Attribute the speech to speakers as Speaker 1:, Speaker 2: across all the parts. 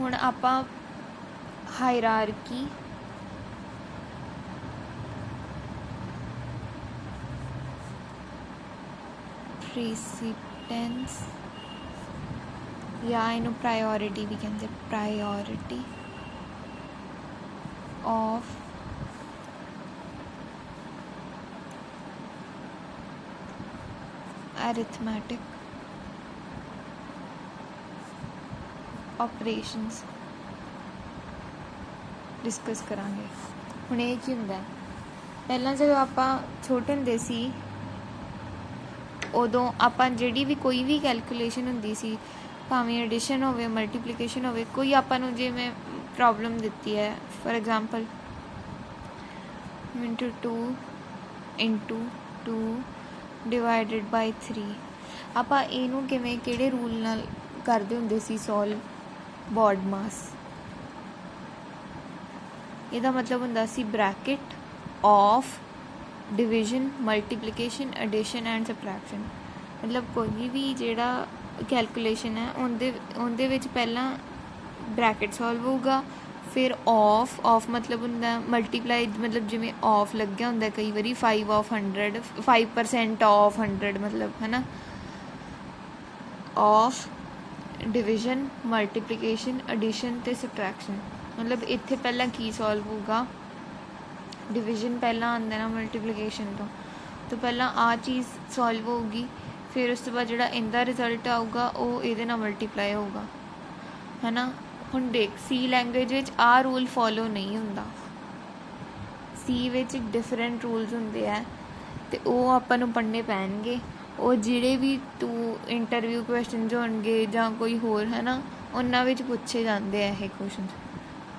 Speaker 1: ਹੁਣ ਆਪਾਂ hierarchy precedence या इनू प्रायोरिटी भी कहते, priority of arithmetic operations discuss करांगे। हुण ये की हुंदा पहलां जदों आपां छोटे हुंदे सी उदों आपां जिहड़ी भी कोई भी कैलकुलेशन हुंदी सी, भावें एडिशन होवे मल्टीप्लीकेशन होवे, कोई आपां नूं जिवें प्रॉब्लम दित्ती है for example into two divided by 3, आपां इहनूं किवें किहड़े रूल नाल करदे हुंदे सी सॉल्व, बॉड मास। इहदा मतलब हुंदा सी bracket of division multiplication addition and subtraction. मतलब कोई भी जिहड़ा कैलकुलेशन है उहदे विच पहला ब्रैकेट सॉल्व होगा, फिर ऑफ मतलब हुंदा मल्टीप्लाई, मतलब जिवें ऑफ लग्या हुंदा कई वारी 5 ऑफ 100, 5% ऑफ 100 मतलब है ना, ऑफ डिविजन मल्टीप्लीकेशन एडिशन ते सबट्रैक्शन। मतलब इत्थे पहला की सॉल्व होगा, डिविजन पहला आंदा ना मल्टीप्लीकेशन तो पहला आ चीज़ सॉल्व होगी, फिर उस तो बाद जिहड़ा इहदा रिजल्ट आऊगा वो इहदे नाल मल्टीप्लाई होगा, है ना। हुण देख सी लैंग्वेज विच आ रूल फॉलो नहीं हुंदा, सी विच डिफरेंट रूल्स हुंदे है ते वो आपां नूं पढ़ने पैणगे। वो जिहड़े भी तू इंटरव्यू क्वेश्चन होणगे जां कोई होर है ना, उन्हां विच पुछे जांदे आ ये क्वेश्चन,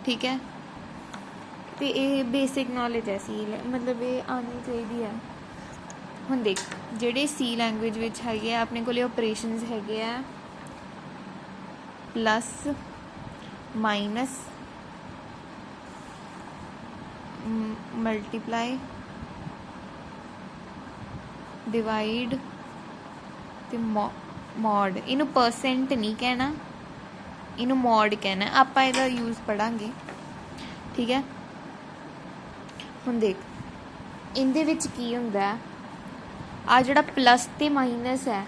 Speaker 1: ठीक है। तो ये बेसिक नॉलेज है सी, मतलब ये आनी चाहिए है। हुण देख जिहड़े सी लैंग्वेज विच हैगे अपने कोले ऑपरेशनस हैगे आ प्लस माइनस मल्टीप्लाई डिवाइड ते मॉड। इनू परसेंट नहीं कहना, इनू मॉड कहना, आपां इहदा यूज़ पढ़ांगे, ठीक है। हुण देख इहदे विच की हुंदा है, आ जिहड़ा प्लस ते माइनस है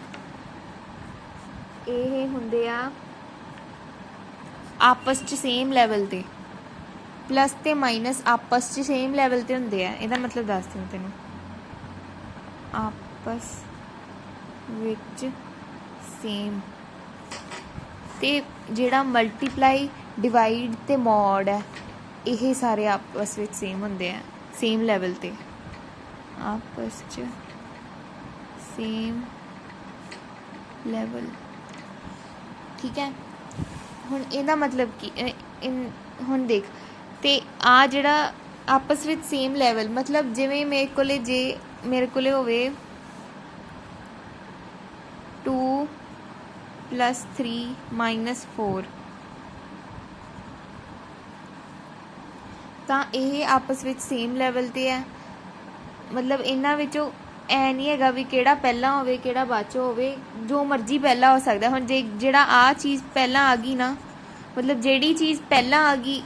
Speaker 1: ये हुंदे आ आपस च सेम लैवल ते, प्लस ते माइनस आपस च सेम लैवल ते हुंदे आ। इहदा मतलब दस दूँ तैनूं, आपस विच सेम ते जिहड़ा मल्टीप्लाई डिवाइड ते मॉड है ये सारे आपस विच सेम हुंदे आ, सेम लैवल ते, आपस च सेम लैवल, ठीक है। हुण इहदा मतलब कि हुण देख ते आ जिहड़ा आपस विच सेम लैवल मतलब जिवें मेरे कोले होवे 2 + 3 - 4 ਤਾਂ ਇਹ आपस ਵਿੱਚ सेम ਲੈਵਲ 'ਤੇ ਹੈ। मतलब ਇਹਨਾਂ ਵਿੱਚੋਂ ਐ नहीं हैगा भी ਕਿਹੜਾ ਪਹਿਲਾਂ ਹੋਵੇ ਕਿਹੜਾ ਬਾਅਦ 'ਚੋਂ ਹੋਵੇ, ਜੋ ਮਰਜ਼ੀ ਪਹਿਲਾਂ ਹੋ ਸਕਦਾ। ਹੁਣ ਜੇ ਜਿਹੜਾ ਆ ਚੀਜ਼ ਪਹਿਲਾਂ ਆ ਗਈ ਨਾ, मतलब ਜਿਹੜੀ ਚੀਜ਼ ਪਹਿਲਾਂ ਆ ਗਈ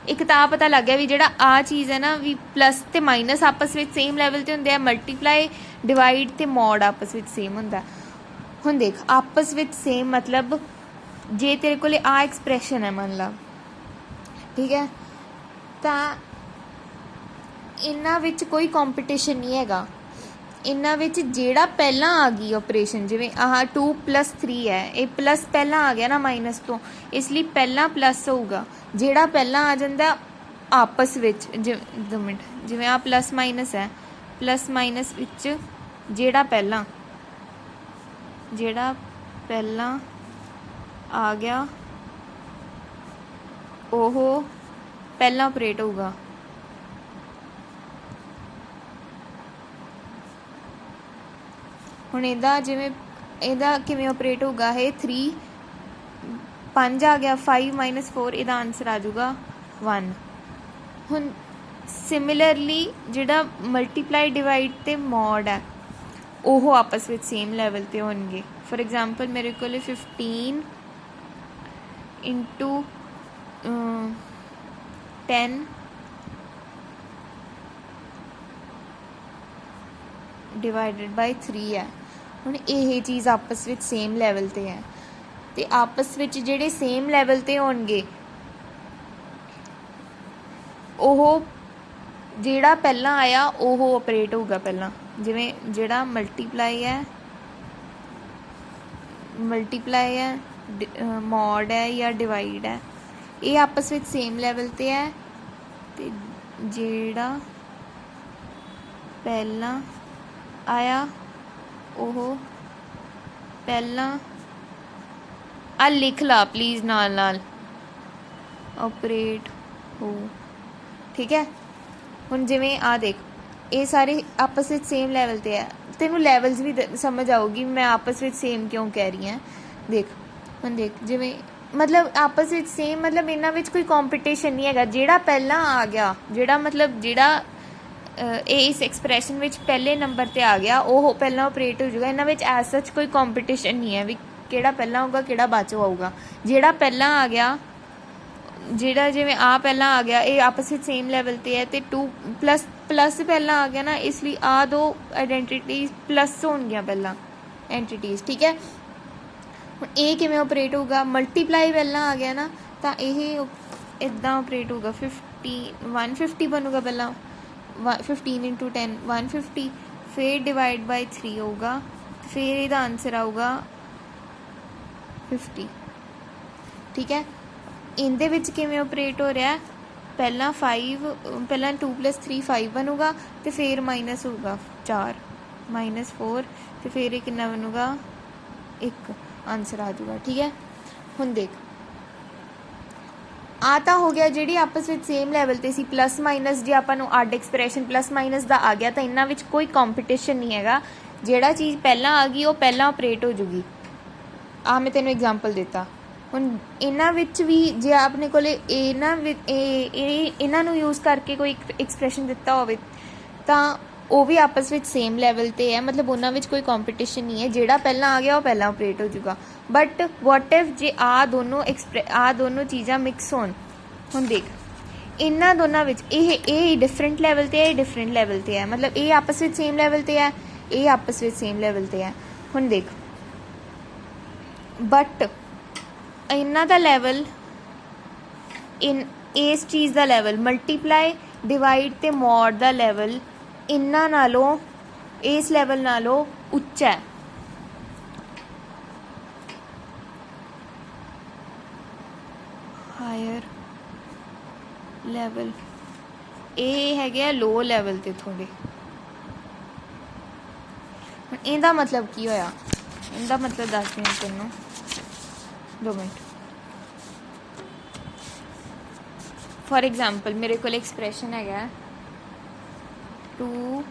Speaker 1: ਇੱਕ ਤਾਂ ਪਤਾ ਲੱਗ ਗਿਆ ਵੀ ਜਿਹੜਾ ਆ ਚੀਜ਼ ਹੈ ਨਾ ਵੀ ਪਲੱਸ ਤੇ ਮਾਈਨਸ ਆਪਸ ਵਿੱਚ ਸੇਮ ਲੈਵਲ 'ਤੇ ਹੁੰਦੇ ਆ, ਮਲਟੀਪਲਾਈ ਡਿਵਾਈਡ ਤੇ ਮੋਡ ਆਪਸ ਵਿੱਚ ਸੇਮ ਹੁੰਦਾ। ਹੁਣ ਦੇਖ ਆਪਸ ਵਿੱਚ ਸੇਮ मतलब ਜੇ ਤੇਰੇ ਕੋਲ ਆ ਐਕਸਪ੍ਰੈਸ਼ਨ ਹੈ ਮੰਨ ਲਾ, ਠੀਕ ਹੈ, ਤਾਂ ਇਹਨਾਂ ਵਿੱਚ ਕੋਈ ਕੰਪੀਟੀਸ਼ਨ ਨਹੀਂ ਹੈਗਾ। ਇਹਨਾਂ ਵਿੱਚ ਜਿਹੜਾ ਪਹਿਲਾਂ ਆ ਗਈ ਆਪਰੇਸ਼ਨ, ਜਿਵੇਂ ਆਹ 2 + 3 ਹੈ, ਇਹ ਪਲੱਸ ਪਹਿਲਾਂ ਆ ਗਿਆ ਨਾ ਮਾਈਨਸ ਤੋਂ, ਇਸ ਲਈ ਪਹਿਲਾਂ ਪਲੱਸ ਹੋਊਗਾ। ਜਿਹੜਾ ਪਹਿਲਾਂ ਆ ਜਾਂਦਾ ਆਪਸ ਵਿੱਚ, ਦੋ ਮਿੰਟ, ਜਿਵੇਂ ਆਹ ਪਲੱਸ ਮਾਈਨਸ ਹੈ, ਪਲੱਸ ਮਾਈਨਸ ਵਿੱਚ ਜਿਹੜਾ ਪਹਿਲਾਂ ਆ ਗਿਆ ਉਹ ਪਹਿਲਾਂ ਆਪਰੇਟ ਹੋਊਗਾ। ਹੁਣ ਇਹਦਾ ਜਿਵੇਂ ਇਹਦਾ ਕਿਵੇਂ ਆਪਰੇਟ ਹੋਊਗਾ, ਇਹ 3 5 ਆ ਗਿਆ, 5 - 4 ਇਹਦਾ ਆਨਸਰ ਆ ਜਾਊਗਾ 1। ਹੁਣ ਸਿਮਿਲਰਲੀ ਜਿਹੜਾ ਮਲਟੀਪਲਾਈ ਡਿਵਾਈਡ ਤੇ ਮੋਡ ਹੈ ਉਹ ਆਪਸ ਵਿੱਚ ਸੇਮ ਲੈਵਲ 'ਤੇ ਹੋਣਗੇ। ਫੋਰ ਐਗਜ਼ਾਮਪਲ ਮੇਰੇ ਕੋਲ 15 ਇੰਟੂ 10 ਡਿਵਾਈਡਡ ਬਾਈ 3 ਹੈ। ਹੁਣ ਇਹ ਚੀਜ਼ ਆਪਸ ਵਿੱਚ ਸੇਮ ਲੈਵਲ 'ਤੇ ਹੈ, ਅਤੇ ਆਪਸ ਵਿੱਚ ਜਿਹੜੇ ਸੇਮ ਲੈਵਲ 'ਤੇ ਹੋਣਗੇ ਉਹ ਜਿਹੜਾ ਪਹਿਲਾਂ ਆਇਆ ਉਹ ਆਪਰੇਟ ਹੋਊਗਾ ਪਹਿਲਾਂ। ਜਿਵੇਂ ਜਿਹੜਾ ਮਲਟੀਪਲਾਈ ਹੈ ਮੋਡ ਹੈ ਜਾਂ ਡਿਵਾਈਡ ਹੈ, ਇਹ ਆਪਸ ਵਿੱਚ ਸੇਮ ਲੈਵਲ 'ਤੇ ਹੈ, ਅਤੇ ਜਿਹੜਾ ਪਹਿਲਾਂ ਆਇਆ ਉਹ ਪਹਿਲਾਂ ਆ ਲਿਖ ਲਾ ਪਲੀਜ਼ ਨਾਲ ਆਪਰੇਟ ਹੋ। ਠੀਕ ਹੈ, ਹੁਣ ਜਿਵੇਂ ਆ ਦੇਖ ਇਹ ਸਾਰੇ ਆਪਸ ਵਿੱਚ ਸੇਮ ਲੈਵਲ 'ਤੇ ਹੈ, ਤੈਨੂੰ ਲੈਵਲਸ ਵੀ ਸਮਝ ਆਊਗੀ ਮੈਂ ਆਪਸ ਵਿੱਚ ਸੇਮ ਕਿਉਂ ਕਹਿ ਰਹੀ ਹਾਂ। ਦੇਖ ਹੁਣ ਦੇਖ ਜਿਵੇਂ ਮਤਲਬ ਆਪਸ ਵਿੱਚ ਸੇਮ ਮਤਲਬ ਇਹਨਾਂ ਵਿੱਚ ਕੋਈ ਕੰਪੀਟੀਸ਼ਨ ਨਹੀਂ ਹੈਗਾ। ਜਿਹੜਾ ਪਹਿਲਾਂ ਆ ਗਿਆ, ਜਿਹੜਾ ਇਸ ਐਕਸਪ੍ਰੈਸ਼ਨ ਵਿੱਚ ਪਹਿਲੇ ਨੰਬਰ 'ਤੇ ਆ ਗਿਆ ਉਹ ਪਹਿਲਾਂ ਆਪਰੇਟ ਹੋ ਜਾਊਗਾ। ਇਹਨਾਂ ਵਿੱਚ ਐਜ਼ ਸੱਚ ਕੋਈ ਕੰਪੀਟੀਸ਼ਨ ਨਹੀਂ ਹੈ ਵੀ ਕਿਹੜਾ ਪਹਿਲਾਂ ਆਊਗਾ ਕਿਹੜਾ ਬਾਅਦ 'ਚੋਂ ਆਊਗਾ। ਜਿਹੜਾ ਪਹਿਲਾਂ ਆ ਗਿਆ, ਜਿਹੜਾ ਜਿਵੇਂ ਆ ਪਹਿਲਾਂ ਆ ਗਿਆ, ਇਹ ਆਪਸ ਵਿੱਚ ਸੇਮ ਲੈਵਲ 'ਤੇ ਹੈ, ਅਤੇ 2 ਪਲੱਸ ਪਹਿਲਾਂ ਆ ਗਿਆ ਨਾ, ਇਸ ਲਈ ਆ ਦੋ ਆਈਡੈਂਟੀਟੀਜ਼ ਪਲੱਸ ਹੋਣਗੀਆਂ ਪਹਿਲਾਂ ਐਂਟੀਟੀਜ਼। ਠੀਕ ਹੈ, ਹੁਣ ਇਹ ਕਿਵੇਂ ਆਪਰੇਟ ਹੋਊਗਾ? ਮਲਟੀਪਲਾਈ ਪਹਿਲਾਂ ਆ ਗਿਆ ਨਾ, ਤਾਂ ਇਹ ਇੱਦਾਂ ਆਪਰੇਟ ਹੋਊਗਾ। 150 ਬਣੂਗਾ ਪਹਿਲਾਂ, 15 ਇੰਟੂ 10 150, ਫਿਰ ਡਿਵਾਈਡ ਬਾਈ 3 ਹੋਊਗਾ, ਫਿਰ ਇਹਦਾ ਆਨਸਰ ਆਊਗਾ 50। ਠੀਕ ਹੈ, ਇਹਦੇ ਵਿੱਚ ਕਿਵੇਂ ਆਪਰੇਟ ਹੋ ਰਿਹਾ? ਪਹਿਲਾਂ 2 + 3 5 ਬਣੂਗਾ, ਅਤੇ ਫਿਰ ਮਾਈਨਸ ਹੋਊਗਾ 4 -4, ਅਤੇ ਫਿਰ ਇਹ ਕਿੰਨਾ ਬਣੂਗਾ 1 ਆਨਸਰ ਆ ਜਾਊਗਾ। ਠੀਕ ਹੈ, ਹੁਣ ਦੇਖ ਆ ਤਾਂ ਹੋ ਗਿਆ ਜਿਹੜੀ ਆਪਸ ਵਿੱਚ ਸੇਮ ਲੈਵਲ 'ਤੇ ਸੀ। ਪਲੱਸ ਮਾਈਨਸ ਜੇ ਆਪਾਂ ਨੂੰ ਅੱਡ ਐਕਸਪ੍ਰੈਸ਼ਨ ਪਲੱਸ ਮਾਈਨਸ ਦਾ ਆ ਗਿਆ ਤਾਂ ਇਹਨਾਂ ਵਿੱਚ ਕੋਈ ਕੰਪੀਟੀਸ਼ਨ ਨਹੀਂ ਹੈਗਾ। ਜਿਹੜਾ ਚੀਜ਼ ਪਹਿਲਾਂ ਆ ਗਈ ਉਹ ਪਹਿਲਾਂ ਆਪਰੇਟ ਹੋ ਜੂਗੀ। ਆ ਮੈਂ ਤੈਨੂੰ ਐਗਜ਼ਾਮਪਲ ਦਿੱਤਾ। ਹੁਣ ਇਹਨਾਂ ਵਿੱਚ ਵੀ ਜੇ ਆਪਣੇ ਕੋਲ ਇਹਨਾਂ ਨੂੰ ਯੂਜ਼ ਕਰਕੇ ਕੋਈ ਐਕਸਪ੍ਰੈਸ਼ਨ ਦਿੱਤਾ ਹੋਵੇ ਤਾਂ ਉਹ ਵੀ ਆਪਸ ਵਿੱਚ ਸੇਮ ਲੈਵਲ 'ਤੇ ਹੈ, ਮਤਲਬ ਉਹਨਾਂ ਵਿੱਚ ਕੋਈ ਕੰਪੀਟੀਸ਼ਨ ਨਹੀਂ ਹੈ। ਜਿਹੜਾ ਪਹਿਲਾਂ ਆ ਗਿਆ ਉਹ ਪਹਿਲਾਂ ਆਪਰੇਟ ਹੋ ਜੂਗਾ। ਬਟ ਵਾਟ ਇਫ ਜੇ ਆ ਦੋਨੋਂ ਚੀਜ਼ਾਂ ਮਿਕਸ ਹੋਣ? ਹੁਣ ਦੇਖ ਇਹਨਾਂ ਦੋਨਾਂ ਵਿੱਚ ਇਹ ਡਿਫਰੈਂਟ ਲੈਵਲ 'ਤੇ ਹੈ, ਇਹ ਡਿਫਰੈਂਟ ਲੈਵਲ 'ਤੇ ਹੈ, ਮਤਲਬ ਇਹ ਆਪਸ ਵਿੱਚ ਸੇਮ ਲੈਵਲ 'ਤੇ ਹੈ, ਇਹ ਆਪਸ ਵਿੱਚ ਸੇਮ ਲੈਵਲ 'ਤੇ ਹੈ। ਹੁਣ ਦੇਖ ਬਟ ਇਹਨਾਂ ਦਾ ਲੈਵਲ ਇਸ ਚੀਜ਼ ਦਾ ਲੈਵਲ ਮਲਟੀਪਲਾਈ ਡਿਵਾਈਡ ਅਤੇ ਮੋਡ ਦਾ ਲੈਵਲ ਇਹਨਾਂ ਨਾਲੋਂ ਇਸ ਲੈਵਲ ਨਾਲੋਂ ਉੱਚਾ ਹੈ। ਹਾਇਰ ਲੈਵਲ, ਇਹ ਹੈਗੇ ਆ ਲੋ ਲੈਵਲ 'ਤੇ ਥੋੜ੍ਹੇ। ਹੁਣ ਇਹਦਾ ਮਤਲਬ ਕੀ ਹੋਇਆ? ਇਹਦਾ ਮਤਲਬ ਦੱਸਦੀ ਹਾਂ ਤੈਨੂੰ, 2 ਮਿੰਟ। ਫੋਰ ਐਗਜ਼ਾਮਪਲ ਮੇਰੇ ਕੋਲ ਐਕਸਪ੍ਰੈਸ਼ਨ ਹੈਗਾ 2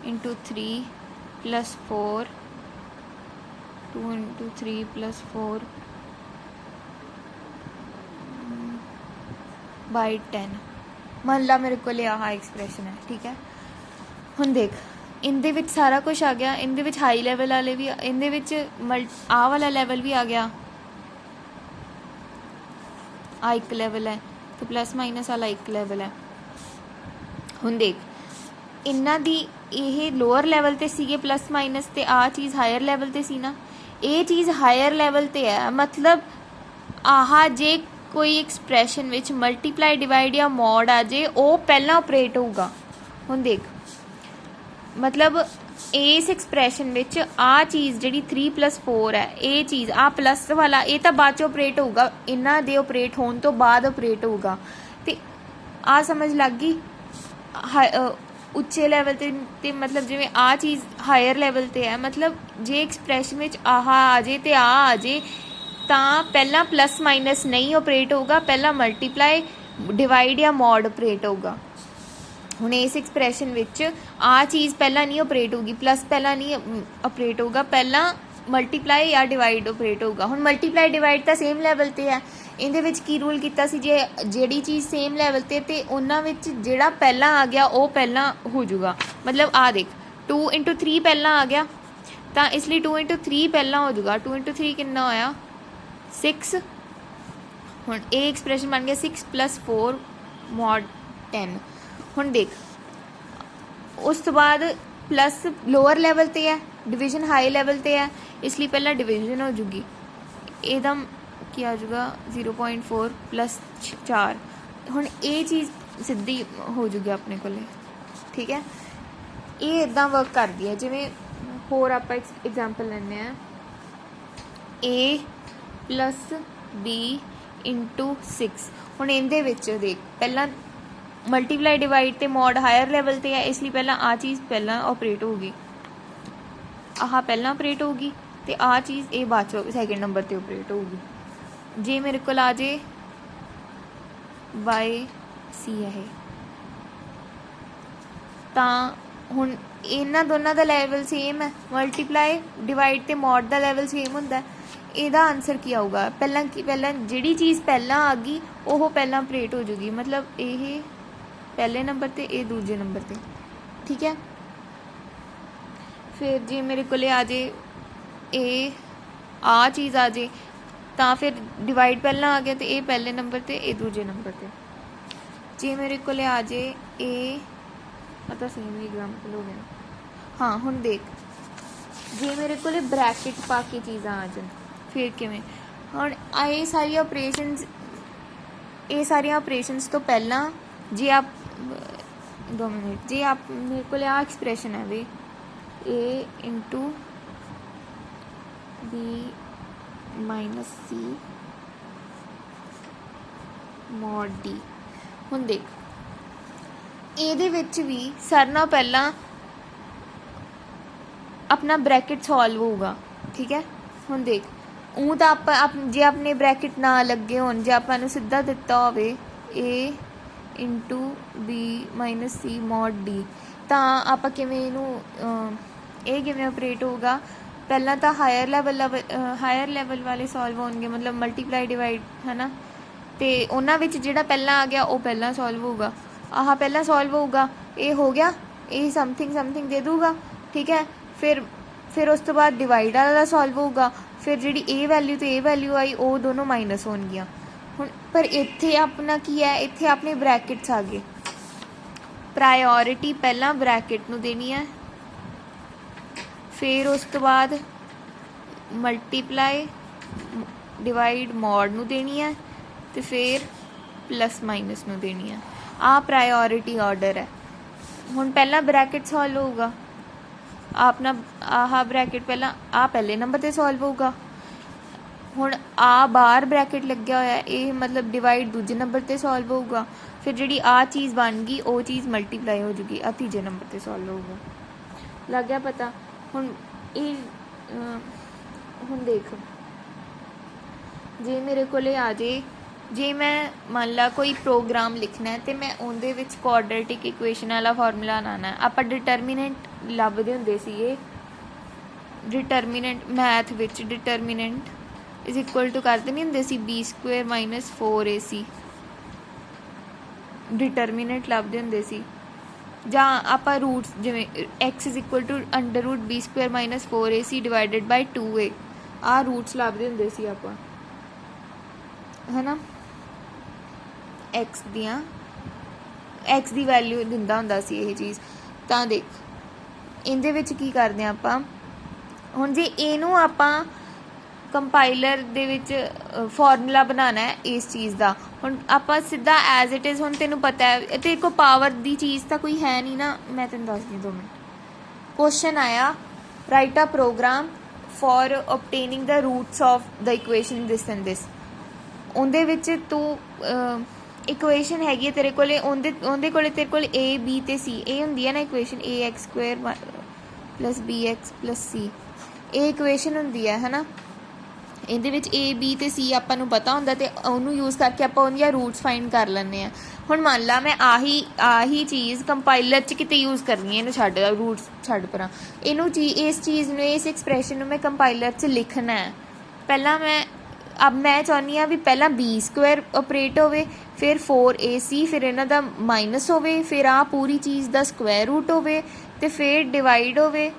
Speaker 1: into 3 + 4 2 into 3 + 4 by 10। ਮੰਨ ਲਾ ਮੇਰੇ ਕੋਲ ਆਹ ਐਕਸਪ੍ਰੈਸ਼ਨ ਹੈ। ਠੀਕ ਹੈ, ਹੁਣ ਦੇਖ ਇਹਦੇ ਵਿੱਚ ਸਾਰਾ ਕੁਝ ਆ ਗਿਆ। ਇਹਦੇ ਵਿੱਚ ਹਾਈ ਲੈਵਲ ਵਾਲੇ ਵੀ, ਇਹਦੇ ਵਿੱਚ ਆਹ ਵਾਲਾ ਲੈਵਲ ਵੀ ਆ ਗਿਆ, ਆ ਇੱਕ ਲੈਵਲ ਹੈ, ਤੇ ਪਲੱਸ ਮਾਈਨਸ ਵਾਲਾ ਇੱਕ ਲੈਵਲ ਹੈ। ਹੁਣ ਦੇਖ ਇਹਨਾਂ ਦੀ ਇਹ ਲੋਅਰ ਲੈਵਲ 'ਤੇ ਸੀਗੇ ਪਲੱਸ ਮਾਈਨਸ, ਤੇ ਆਹ ਚੀਜ਼ ਹਾਇਰ ਲੈਵਲ 'ਤੇ ਸੀ ਨਾ। ਇਹ ਚੀਜ਼ ਹਾਇਰ ਲੈਵਲ 'ਤੇ ਹੈ, ਮਤਲਬ ਆਹ ਜੇ ਕੋਈ ਐਕਸਪ੍ਰੈਸ਼ਨ ਵਿੱਚ ਮਲਟੀਪਲਾਈ ਡਿਵਾਈਡ ਜਾਂ ਮੋਡ ਆ ਜੇ ਉਹ ਪਹਿਲਾਂ ਆਪਰੇਟ ਹੋਊਗਾ। ਹੁਣ ਦੇਖ ਮਤਲਬ ਇਸ ਐਕਸਪ੍ਰੈਸ਼ਨ ਵਿੱਚ ਆਹ ਚੀਜ਼ ਜਿਹੜੀ 3 + 4 ਹੈ, ਇਹ ਚੀਜ਼ ਆਹ ਪਲੱਸ ਵਾਲਾ ਇਹ ਤਾਂ ਬਾਅਦ 'ਚ ਆਪਰੇਟ ਹੋਊਗਾ, ਇਹਨਾਂ ਦੇ ਆਪਰੇਟ ਹੋਣ ਤੋਂ ਬਾਅਦ ਆਪਰੇਟ ਹੋਊਗਾ। ਅਤੇ ਆਹ ਸਮਝ ਲੱਗ ਗਈ ਉੱਚੇ ਲੈਵਲ 'ਤੇ ਮਤਲਬ ਜਿਵੇਂ ਆਹ ਚੀਜ਼ ਹਾਇਰ ਲੈਵਲ 'ਤੇ ਹੈ, ਮਤਲਬ ਜੇ ਐਕਸਪ੍ਰੈਸ਼ਨ ਵਿੱਚ ਆਹ ਆ ਜੇ ਅਤੇ ਆਹ ਆ ਜੇ ਤਾਂ ਪਹਿਲਾਂ ਪਲੱਸ ਮਾਈਨਸ ਨਹੀਂ ਆਪਰੇਟ ਹੋਊਗਾ, ਪਹਿਲਾਂ ਮਲਟੀਪਲਾਈ ਡਿਵਾਈਡ ਜਾਂ ਮੋਡ ਆਪਰੇਟ ਹੋਊਗਾ। ਹੁਣ ਇਸ ਐਕਸਪ੍ਰੈਸ਼ਨ ਵਿੱਚ ਆਹ ਚੀਜ਼ ਪਹਿਲਾਂ ਨਹੀਂ ਆਪਰੇਟ ਹੋਊਗੀ, ਪਲੱਸ ਪਹਿਲਾਂ ਨਹੀਂ ਆਪਰੇਟ ਹੋਊਗਾ, ਪਹਿਲਾਂ ਮਲਟੀਪਲਾਈ ਜਾਂ ਡਿਵਾਈਡ ਆਪਰੇਟ ਹੋਊਗਾ। ਹੁਣ ਮਲਟੀਪਲਾਈ ਡਿਵਾਈਡ ਤਾਂ ਸੇਮ ਲੈਵਲ 'ਤੇ ਹੈ, ਇਹਦੇ ਵਿੱਚ ਕੀ ਰੂਲ ਕੀਤਾ ਸੀ, ਜੇ ਜਿਹੜੀ ਚੀਜ਼ ਸੇਮ ਲੈਵਲ 'ਤੇ ਉਹਨਾਂ ਵਿੱਚ ਜਿਹੜਾ ਪਹਿਲਾਂ ਆ ਗਿਆ ਉਹ ਪਹਿਲਾਂ ਹੋ ਜਾਊਗਾ। ਮਤਲਬ ਆ ਦੇਖ 2 × 3 ਪਹਿਲਾਂ ਆ ਗਿਆ ਤਾਂ ਇਸ ਲਈ 2 × 3 ਪਹਿਲਾਂ ਹੋ ਜਾਊਗਾ। 2 × 3 ਕਿੰਨਾ ਹੋਇਆ 6। ਹੁਣ ਇਹ ਐਕਸਪ੍ਰੈਸ਼ਨ ਬਣ ਗਿਆ 6 + 4 mod 10। ਹੁਣ ਦੇਖ ਉਸ ਤੋਂ ਬਾਅਦ प्लस लोअर लैवल ते है, डिवीजन हाई लैवल ते है, इसलिए पहला डिवीजन हो जूगी। एकदम क्या आ जाऊगा 0.4 + 4। हुण ये चीज़ सीधी हो जूगी अपने को, ठीक है। ये इदा वर्क करती है। जिमें होर आप एग्जाम्पल लैने a + b × 6। हुण इहदे विच देख पहला मल्टीप्लाई डिवाइड ते मॉड हायर लैवल ते है, इसलिए पहला आ चीज़ पहला ऑपरेट होगी, आह पहला ऑपरेट होगी ते आ चीज़ ये बाद चो सैकेंड नंबर ते ऑपरेट होगी। जे मेरे को आ जाए YC है तो हुण इन्हां दोनों का लैवल सेम है, मल्टीप्लाई डिवाइड ते मॉड का लैवल सेम होंदा है। ਇਹਦਾ आंसर की आऊगा पहला जिहड़ी चीज़ पहला आ गई वो पहला ऑपरेट हो जूगी, मतलब ये पहले नंबर ते ये दूजे नंबर ते, ठीक है। फिर जे मेरे को आ जाए आ चीज़ आ जाए तो फिर डिवाइड पहला आ गया तो ये पहले नंबर ते ये दूजे नंबर ते। जे मेरे को आ जाए मतलब सेम एग्जाम्पल हो गया। हाँ हुण देख जे मेरे को ब्रैकेट पा के चीज़ां आ जाए फिर किवें। हुण ये सारिया ऑपरेशनस तो पहला जे आप 2 मिनट जे आप मेरे को आ एक्सप्रैशन है वे a × b - c mod d। हुण देख ਇਹਦੇ ਵਿੱਚ भी सारे नाल पहला अपना ब्रैकेट सॉल्व होगा, ठीक है। हुण देख ऊँ तो आप जे अपने ब्रैकेट ना लगे होण, जे आपां नूं सीधा दिता होवे a × b - c mod d तो आप किवें इहनूं ये किवें ऑपरेट होगा। पहला तो हायर लैवल वाले सॉल्व होणगे, मतलब मल्टीप्लाई डिवाइड है ना, तो उन्हां विच जिहड़ा पहला आ गया वो पहला सॉल्व होगा, आह पहला सॉल्व होगा, ये हो गया, ये समथिंग दे दूगा, ठीक है। फिर उस तो बाद डिवाइड वाला सॉल्व होगा, फिर जिहड़ी ए वैल्यू तो ए वैल्यू आई वो दोनों माइनस होणगियां। हुण पर इत्थे अपना की है, इत्थे अपने ब्रैकेट्स आ गए, प्रायोरिटी पहला ब्रैकेट नूं देनी है, फिर उस तो बाद मल्टीप्लाई डिवाइड मॉड नूं देनी है, तो फिर प्लस माइनस नूं देनी है। आ प्रायोरिटी ऑर्डर है। हुण पहला ब्रैकेट सॉल्व होगा, अपना आह ब्रैकेट पहला आ पहले नंबर ते सॉल्व होगा। हुण आ बाहर ब्रैकेट लग्या होया, ये मतलब डिवाइड दूजे नंबर ते सॉल्व होगा, फिर जिहड़ी आ चीज़ बन गई वो चीज़ मल्टीप्लाई हो जूगी, आ तीजे नंबर ते सॉल्व होगा। लग गया पता। हुण हुण देख जे मेरे को आ जाए, जे मैं मान ला कोई प्रोग्राम लिखना है तो मैं उहदे विच क्वाड्रेटिक इक्वेशन वाला फार्मूला लाना है। आपां डिटरमिनेंट लभदे हुंदे सीगे, डिटरमिनेंट मैथ विच डिटरमिनेंट इज इक्वल टू करते नहीं होंगे सी b² - 4ac। डिटरमिनेंट लभदे हुंदे सी, जां आपां रूट्स जिवें x is equal to √b² - 4ac divided by 2a, आ रूट्स लभदे हुंदे सी आपां, है ना। एक्स दी वैल्यू दिंदा हुंदा सी ये चीज़। तां देख इहदे विच की करदे आं आपां, हुण जे इहनूं आपां कंपाइलर दे विच फार्मूला बनाना है इस चीज़ का, हुण आपां सीधा एज इट इज़, हुण तेनूं पता है तेरे को पावर दी चीज़ तो कोई है नहीं ना, मैं तेन दस दी 2 मिनट। क्वेश्चन आया write a program for obtaining the roots of the equation this and this. उहदे विच तू इक्वेशन हैगी तेरे कोले, उहदे कोले तेरे कोल ए बी ते सी ए हुंदी है ना इक्वेशन, ax² + bx + c ये इक्वेशन हुंदी है ना। ਇਹਦੇ ਵਿੱਚ ए बी ਤੇ सी ਆਪਾਂ ਨੂੰ ਪਤਾ ਹੁੰਦਾ ਤੇ ਉਹਨੂੰ ਯੂਜ਼ ਕਰਕੇ ਆਪਾਂ ਉਹਦੀਆਂ ਰੂਟਸ ਫਾਈਂਡ ਕਰ ਲੈਂਦੇ ਆ। ਹੁਣ ਮੰਨ ਲਾ ਮੈਂ ਆਹੀ ਚੀਜ਼ ਕੰਪਾਈਲਰ 'ਚ ਕਿਤੇ ਯੂਜ਼ ਕਰਨੀ ਹੈ, ਇਹਨੂੰ ਛੱਡ ਰੂਟਸ ਛੱਡ ਪਰਾਂ, ਇਹਨੂੰ ਇਸ ਚੀਜ਼ ਨੂੰ ਇਸ ਐਕਸਪ੍ਰੈਸ਼ਨ ਨੂੰ ਮੈਂ ਕੰਪਾਈਲਰ 'ਚ ਲਿਖਣਾ ਹੈ। ਪਹਿਲਾਂ ਮੈਂ अब मैं चाहनी हाँ भी पहला बी स्क्वायर ऑपरेट होवे, फिर 4ac, फिर इन्हां दा माइनस होवे, फिर आ पूरी चीज़ दा स्क्वायर रूट होवे, ते फिर डिवाइड होवे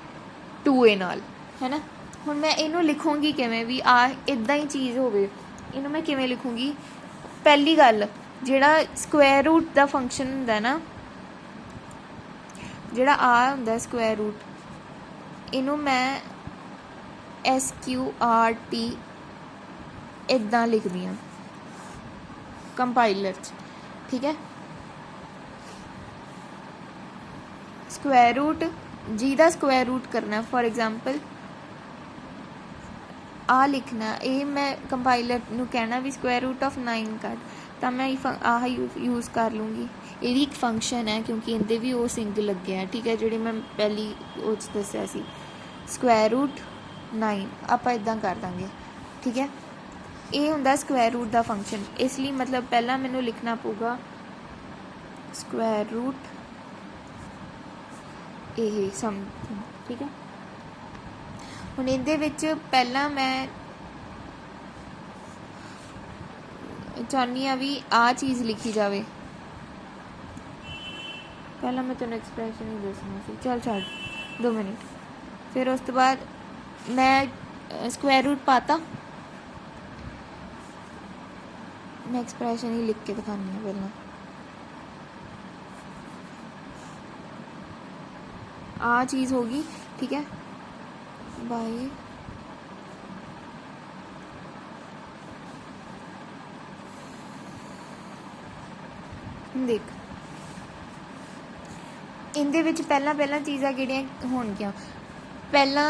Speaker 1: 2a नाल, है ना। हुण मैं इनू लिखूँगी किवें भी आ इदां ही चीज़ होवे, इनू मैं किवें लिखूँगी। पहली गल जिहड़ा स्क्वायर रूट दा फंक्शन हुंदा ना, जिहड़ा आ हुंदा स्क्वायर रूट, इनू मैं SQRT इदां लिखदी हाँ कंपाइलर च, ठीक है। स्क्वायर रूट जिहदा स्क्वायर रूट करना, फॉर एग्जाम्पल आ लिखना, ये मैं कंपाइलर नू कहना भी स्क्वायर रूट ऑफ 9 कट, तो मैं आह यूज़ कर लूँगी। ये एक फंक्शन है क्योंकि इनते भी वो सिंग लगे हैं, ठीक है, जी मैं पहली वो दसिया सी स्क्वायर रूट 9 आप इदां कर देंगे, ठीक है। ये हुंदा स्क्वायर रूट दा फंक्शन, इसलिए मतलब पहला मैनू लिखना पऊगा स्क्वायर रूट ये सम, ठीक है। हुण इहदे विच पहला मैं चाहनी हाँ भी आ चीज़ लिखी जाए, पहला मैं तेन एक्सप्रैशन ही दसना सी, चल छड्ड 2 मिनट। फिर उस तो बाद मैं स्क्वायर रूट पाता, मैं एक्सप्रैशन ही लिख के दिखानी है पहला। आ चीज़ होगी, ठीक है, बाई देख इहदे विच पहला चीज़ां किहड़ियां होणगियां, पहला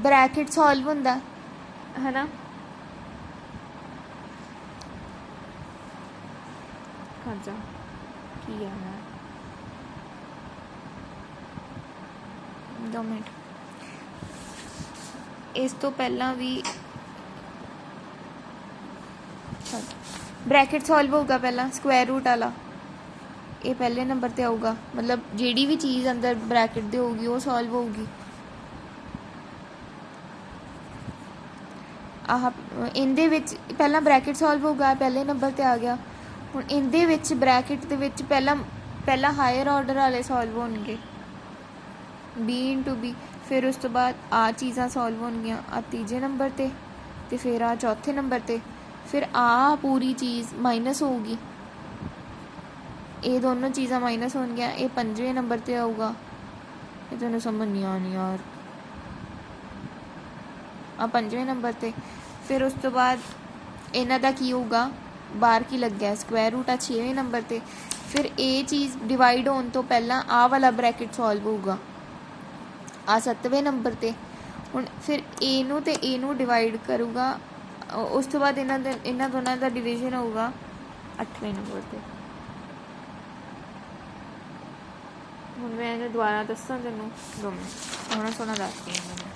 Speaker 1: ब्रैकेट सॉल्व हुंदा है ना, खर्चा की है मैं 2 मिनट। इस तो पहला भी ब्रैकेट सॉल्व होगा, पहला स्क्वायर रूट वाला ये पहले नंबर ते आऊगा, मतलब जिहड़ी भी चीज़ अंदर ब्रैकेट दे होगी वो सॉल्व होगी। आह इहदे विच पहला ब्रैकेट सॉल्व होगा, पहले नंबर ते आ गया। हुण इहदे विच ब्रैकेट दे विच पहला हायर ऑर्डर वाले सॉल्व होणगे B इंटू B, फिर उस तो बाद आ चीज़ां सॉल्व होणगियां आ तीजे नंबर ते फिर आ चौथे नंबर ते, फिर आ पूरी चीज़ माइनस होगी, ये दोनों चीज़ां माइनस होणगियां, ये 5वें नंबर ते आऊगा। ये तुहानूं समझ नहीं आनी यार, आ 5वें नंबर ते, फिर उस तो बाद इन्हां दा की होगा, बाहर की लग गया स्क्वायर रूट आ 6वें नंबर ते, फिर ये चीज़ डिवाइड होने तो पहला आ वाला ब्रैकेट सॉल्व होगा आ 7वें नंबर ते। हुण फिर ए ते ए डिवाइड करूँगा, उस तो बाद इन्हां दोनों का डिवीजन होगा 8वें नंबर ते। हुण मैं इन्हें दोबारा दसां तैनूं, 2 मिनट सोहना दसदी हां मैं।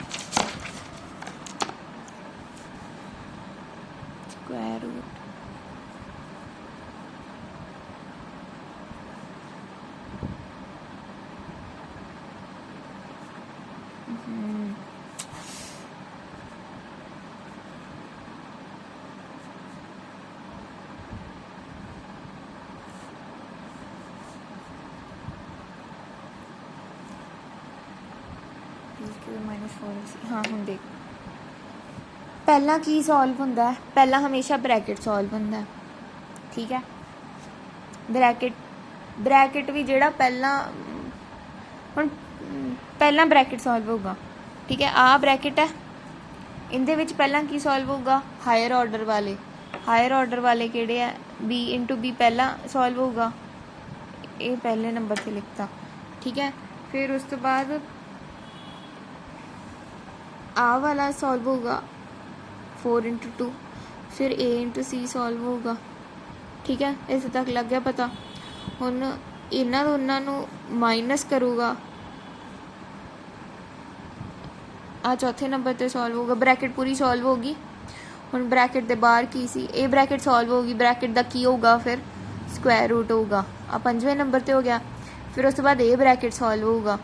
Speaker 1: स्क्वायर रूट -4 हाँ हुण देख पहला की सॉल्व होंदा है, पहला हमेशा ब्रैकेट सॉल्व होंदा है, ठीक है। ब्रैकेट भी जिहड़ा पहला हुण पहला ब्रैकेट सॉल्व होगा, ठीक है। आ ब्रैकेट है, इहदे विच पहला की सॉल्व होगा हायर ऑर्डर वाले किहड़े है, B इंटू B पहला सॉल्व होगा, ये पहले नंबर से लिखता, ठीक है। फिर उस तो बाद आ वाला सॉल्व होगा 4 इंटू 2, फिर A इंटू C सॉल्व होगा, ठीक है। इस तक लग गया पता। हुण इन्हां दोनों नूं माइनस करूँगा, आ चौथे नंबर ते सॉल्व होगा, ब्रैकेट पूरी सॉल्व होगी। हुण ब्रैकेट दे बाहर की सी, ए ब्रैकेट सॉल्व होगी, ब्रैकेट दा की होगा फिर स्क्वायर रूट होगा, आ 5वें नंबर ते हो गया। फिर उस तो बाद ए ब्रैकेट सॉल्व होगा,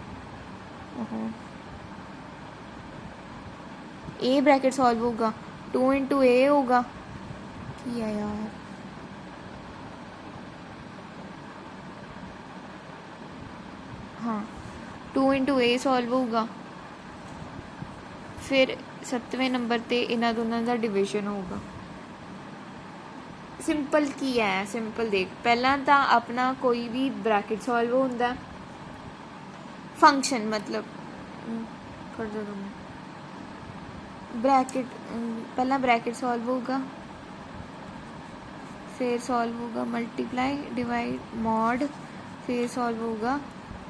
Speaker 1: ए ब्रैकेट सॉल्व होगा, 2 इंटू ए होगा की है यार, हाँ 2 इंटू ए सॉल्व होगा, फिर 7वें नंबर ते इन्हां दोनों का डिविजन होगा। सिंपल की है, सिंपल देख पहला तो अपना कोई भी ब्रैकेट सॉल्व होंदा फंक्शन, मतलब कर दो ब्रैकेट, पहला ब्रैकेट सॉल्व होगा, फिर सॉल्व होगा मल्टीप्लाई डिवाइड मॉड, फिर सॉल्व होगा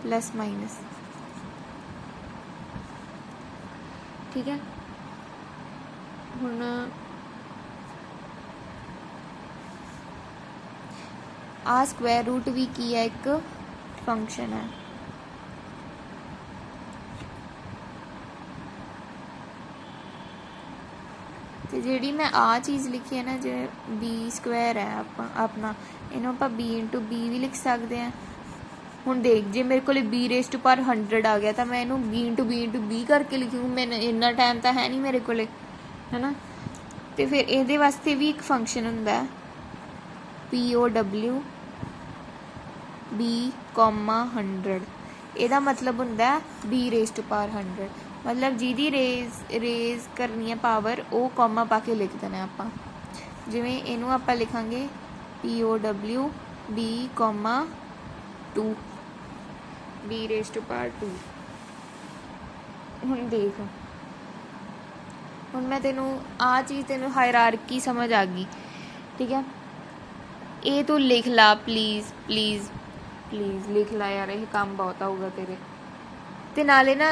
Speaker 1: प्लस माइनस, ठीक है। हुण आ स्क्वायर रूट भी की है, एक फंक्शन है। तो जी मैं आ चीज़ लिखी है ना, जो बी स्क्वायर है अपना इन्हों आप बी इंटू बी भी लिख सकते हैं। हुण देख जे मेरे को बी रेस टू पर 100 आ गया तो मैं इनू बी इंटू बी करके लिखूँ, मैंने इन्ना टाइम तो है नहीं मेरे को, है ना। तो फिर ये वास्ते भी एक फंक्शन होंदा POW बी कॉमा 100, ਇਹਦਾ मतलब होंदा बी रेस टू पावर 100, मतलब जिहदी रेज करनी है पावर वो कॉमा पा के लिख देना आप, जिवें इनू आप लिखांगे POW b comma 2 b raise to power 2। हुण देख, हुण मैं तेनू आ चीज़ तेनू हायरार्की समझ आ गई, ठीक है। ये तू लिख ला प्लीज़ प्लीज़ प्लीज़ लिख ला यार, ये काम बहुत आऊगा तेरे ते नाले ना।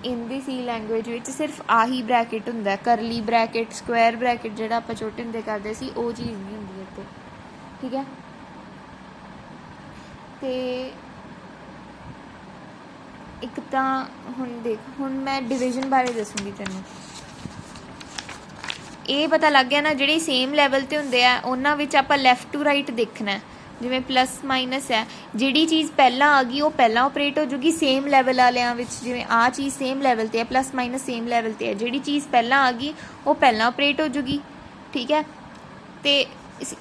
Speaker 1: इंदी सी लैंगुएज विच सिर्फ आही ब्रैकेट हुंदा, करली ब्रैकेट स्क्वायर ब्रैकेट जिहड़ा आपां छोटे हुंदे करदे सी वो चीज़ नहीं हुंदी इत्थे, ठीक है। ते एक तां हुण देख, हुण मैं डिविजन बारे दसूँगी तैनूं। ये पता लग गया ना, जिहड़े सेम लैवल ते हुंदे आ उन्हां विच आपां लैफ्ट टू राइट देखना है, जिवें प्लस माइनस है, जिहड़ी चीज़ पहला आ गई वो पहला ऑपरेट हो जूगी। सेम लैवल वालियां विच जिवें आ चीज़ सेम लैवल ते है, प्लस माइनस सेम लैवल ते है, जिहड़ी चीज़ पहला आ गई वो पहला ऑपरेट हो जूगी, ठीक है। तो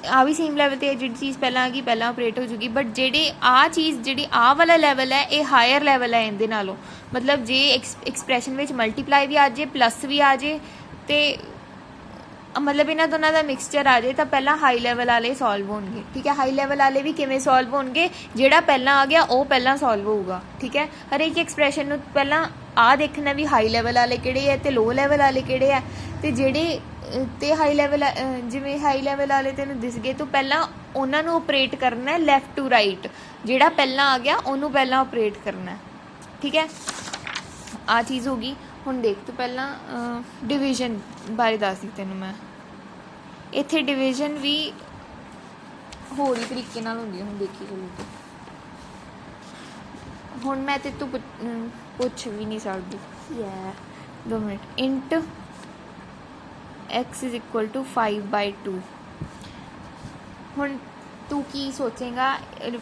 Speaker 1: आ भी सेम लैवल ते है, जिहड़ी चीज़ पहला आ गई पहला ऑपरेट हो जूगी। बट जिहड़ी आ चीज़ जिहड़ी आ वाला लैवल है ये हायर लैवल है इहदे नालों, मतलब जे एक्सप्रैशन विच मल्टीप्लाई भी आ जाए प्लस भी आ जाए तो मतलब इन्हों दोनों का मिक्सचर आ जाए तो पहला हाई लैवल वाले सॉल्व होंगे, ठीक है। हाई लैवल वाले भी किमें सॉल्व होंगे, जिहड़ा पहला आ गया वो पहला सॉल्व होगा, ठीक है। हर एक एक्सप्रैशन में पहला आ देखना भी हाई लैवल वाले किहड़े है तो लो लैवल वाले किहड़े है, तो जिहड़े तो हाई लैवल जिवें हाई लैवल वाले तेनों दिस गए तो पहला उन्होंने ऑपरेट करना है लैफ्ट टू राइट, जिहड़ा पहला आ गया उन्होंने पहला ऑपरेट करना है, ठीक है। आ चीज़ होगी। हुण देख तो पहला डिविजन बारे दस दी तैनूं मैं, इत्थे डिविजन भी होर ही तरीके नाल हुंदी है। हुण देखी चलो, हुण मैं ते तू पुछ भी नहीं सकदी यार, 2 minute. Int x is equal to 5/2। हुण तू की सोचेगा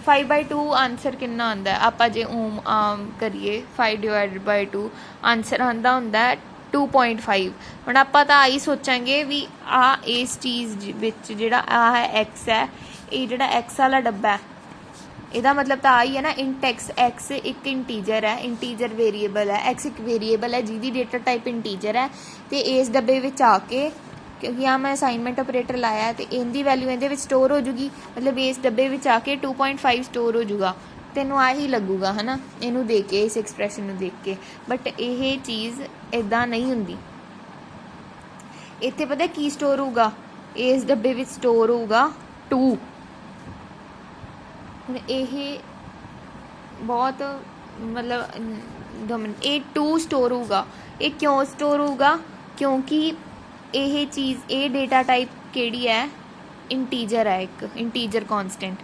Speaker 1: 5/2 आंसर कितना आंदा है, आपां जे ओम आम करिए 5/2 आंसर आंदा हुंदा है 2.5। हुण आपां तां आई सोचांगे भी आ इस चीज़ विच जिहड़ा आ है एक्स है, ये जिहड़ा एक्स वाला डब्बा है ਇਹਦਾ मतलब तो आई है ना इंट एक्स एक इंटीजर है, इंटीजर वेरीएबल है, एक्स एक वेरीएबल है जिहदी डेटा टाइप इंटीजर है। तो इस डब्बे विच आके क्योंकि हाँ मैं असाइनमेंट ऑपरेटर लाया तो इनकी वैल्यू ये स्टोर हो जूगी, मतलब इस डब्बे विच आके 2.5 स्टोर हो जूगा, तेनों आ ही लगूगा है ना इनू देख के, इस एक्सप्रैशन में देख के। बट यह चीज़ इदा नहीं हुंदी, इत्थे पता की स्टोर होगा, इस डब्बे विच स्टोर होगा 2। हुण यह बहुत मतलब 2 मिनट, ये 2 स्टोर होगा। ये क्यों स्टोर होगा, क्योंकि यह चीज़ ये डेटा टाइप केड़ी है, इंटीजर है, एक इंटीजर कॉन्सटेंट।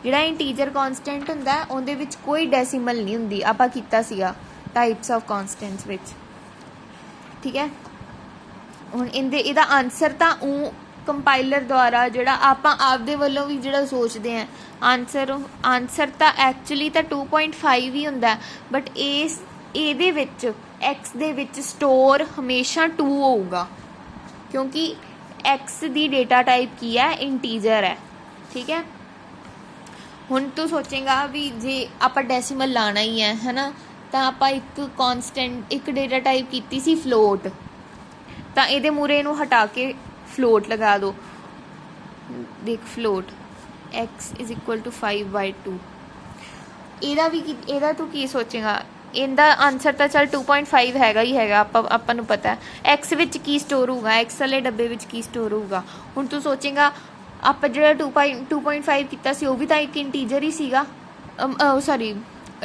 Speaker 1: जिहड़ा इंटीजर कॉन्सटेंट हुंदा है उहदे विच कोई डेसीमल नहीं हुंदी, आपां कीता सीगा टाइप्स ऑफ कॉन्सटेंट्स विच, ठीक है। हुण इहदा आंसर तां कंपाइलर द्वारा जिहड़ा आपां आपदे वल्लों भी जिहड़ा सोचते हैं आंसर तां एक्चुअली तां 2.5 ही हुंदा है, बट इस इहदे विच एक्स दे विच स्टोर हमेशा 2 होऊगा, क्योंकि एक्स की डेटा टाइप की है इंटीजर है। ठीक है, हुण तू सोचेगा भी जे आप डेसीमल लाना ही है ना, तो आप एक कॉन्सटेंट एक डेटा टाइप की सी फ्लोट, तो ये मूरे इनू हटा के फ्लोट लगा दो। देख float x is equal to 5/2। ਇਹਦਾ तू की सोचेगा, इनका आंसर तो चल 2.5 हैगा ही हैगा, ਆਪਾਂ ਨੂੰ पता है एक्स विच की स्टोर होगा, एक्स वाले डब्बे विच की स्टोर होगा। हुण तू सोचेगा आप जो 2.5 किया सी, भी तो एक इंटीजर ही सीगा, सॉरी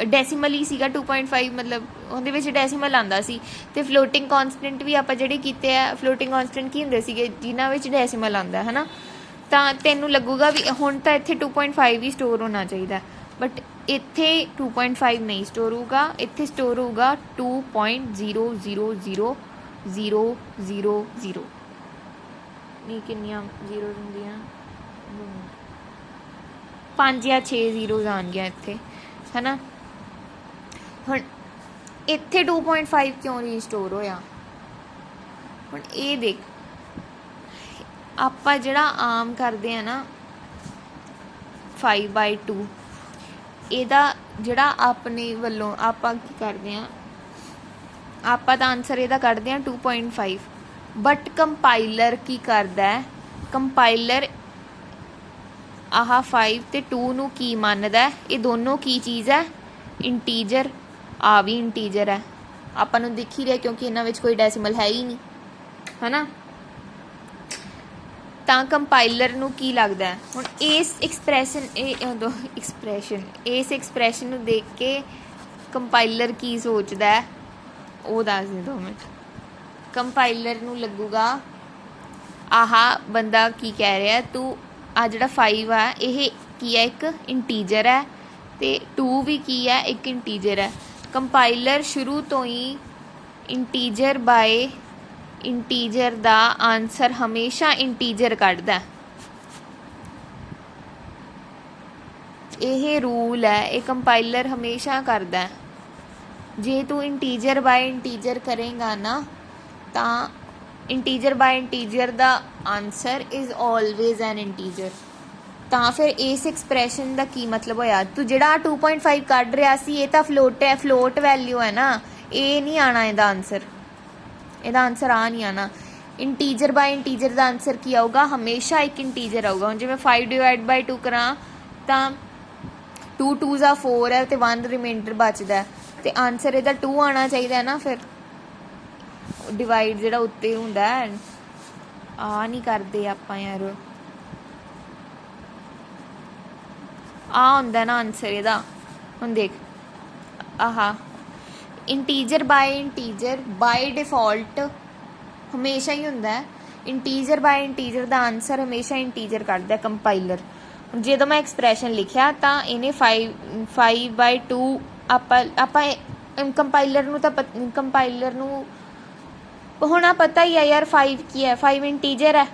Speaker 1: डेसीमल ही सीगा। 2.5 मतलब ਉਹਦੇ ਵਿੱਚ डेसीमल आंदा सी, ते फ्लोटिंग कॉन्सटेंट भी आप ਜਿਹੜੇ ਕੀਤੇ ਆ, फ्लोटिंग कॉन्सटेंट की ਹੁੰਦੇ ਸੀਗੇ ਜਿਨ੍ਹਾਂ ਵਿੱਚ डेसीमल आंदा है ना, ਤਾਂ ਤੈਨੂੰ ਲੱਗੂਗਾ ਵੀ ਹੁਣ ਤਾਂ ਇੱਥੇ 2.5 ਹੀ स्टोर होना चाहिए, बट इत्थे 2.5 नहीं स्टोर होगा, इत्थे स्टोर होगा 2.0000000 नहीं किन्नियां जीरो होंदियां, 5 या 6 जीरोज आउणगियां इत्थे, है ना। हुण इत्थे 2.5 क्यों नहीं स्टोर होया? हुण ये देख, आपां जिहड़ा आम करदे हैं ना 5/2, ਇਹਦਾ ਜਿਹੜਾ ਆਪਣੇ ਵੱਲੋਂ ਆਪਾਂ ਕੀ ਕਰਦੇ ਹਾਂ, ਆਪਾਂ ਤਾਂ ਆਨਸਰ ਇਹਦਾ ਕੱਢਦੇ ਹਾਂ 2.5, ਬਟ ਕੰਪਾਈਲਰ ਕੀ ਕਰਦਾ ਹੈ, ਕੰਪਾਈਲਰ ਆਹ 5 ਤੇ 2 ਨੂੰ ਕੀ ਮੰਨਦਾ, ਇਹ ਦੋਨੋਂ ਕੀ ਚੀਜ਼ ਹੈ, ਇੰਟੀਜਰ। ਆ ਵੀ ਇੰਟੀਜਰ ਹੈ, ਆਪਾਂ ਨੂੰ ਦਿਖ ਹੀ ਰਿਹਾ ਕਿਉਂਕਿ ਇਹਨਾਂ ਵਿੱਚ ਕੋਈ ਡੈਸੀਮਲ ਹੈ ਹੀ ਨਹੀਂ, ਹੈ ਨਾ। ਤਾਂ ਕੰਪਾਈਲਰ ਨੂੰ ਕੀ ਲੱਗਦਾ ਹੈ, ਹੁਣ ਇਸ ਐਕਸਪ੍ਰੈਸ਼ਨ ਨੂੰ ਦੇਖ ਕੇ ਕੰਪਾਈਲਰ ਕੀ ਸੋਚਦਾ ਹੈ ਉਹ ਦੱਸ ਦੇ 2 ਮਿੰਟ। ਕੰਪਾਈਲਰ ਨੂੰ ਲੱਗੂਗਾ ਆਹ ਬੰਦਾ ਕੀ ਕਹਿ ਰਿਹਾ, ਤੂੰ ਆ ਜਿਹੜਾ 5 ਆ ਇਹ ਕੀ ਹੈ, ਇੱਕ ਇੰਟੀਜਰ ਹੈ, ਤੇ 2 ਵੀ ਕੀ ਹੈ, ਇੱਕ ਇੰਟੀਜਰ ਹੈ। ਕੰਪਾਈਲਰ ਸ਼ੁਰੂ ਤੋਂ ਹੀ ਇੰਟੀਜਰ ਬਾਏ इंटीजर दा आंसर हमेशा इंटीजर कढ़दा। यह रूल है, ये कंपाइलर हमेशा करदा। जे तू इंटीजर बाय इंटीजर करेगा ना, तो इंटीजर बाय इंटीजर दा answer is always an integer. तो फिर इस एक्सप्रैशन का की मतलब होया, तू जिहड़ा 2.5 कढ़ रहा सी, ये तो फ्लोट है, फ्लोट वैल्यू है ना, ये नहीं आना इहदा आंसर, ਇਹਦਾ ਆਨਸਰ ਆ ਨਹੀਂ ਆਣਾ। ਇੰਟੀਜਰ ਬਾय ਇੰਟੀਜਰ ਦਾ ਆਨਸਰ ਕੀ ਆਊਗਾ, ਹਮੇਸ਼ਾ ਇੱਕ ਇੰਟੀਜਰ ਆਊਗਾ। ਹੁਣ ਜਿਵੇਂ 5/2 ਕਰਾਂ ਤਾਂ 2 2s 4 ਹੈ ਤੇ 1 ਰਿਮਾਈਂਡਰ ਬਚਦਾ, ਤੇ ਆਨਸਰ ਇਹਦਾ 2 ਆਣਾ ਚਾਹੀਦਾ ਹੈ ਨਾ। ਫਿਰ ਡਿਵਾਈਡ ਜਿਹੜਾ ਉੱਤੇ ਹੁੰਦਾ ਆ ਨਹੀਂ ਕਰਦੇ ਆਪਾਂ ਯਾਰ, ਆ ਹੁੰਦਾ ਨਾ ਆਨਸਰ ਇਹਦਾ। ਹੁਣ ਦੇਖ ਆਹ इंटीजर बाय डिफॉल्ट हमेशा ही होंदा है, इंटीजर बाय इंटीजर का आंसर हमेशा इंटीजर कढ़दा कंपाइलर। जो मैं एक्सप्रैशन लिखिया तो इन्हें 5/2 आप कंपाइलर नूं तां कंपाइलर नूं होना पता ही है यार 5 की है, 5 इंटीजर है।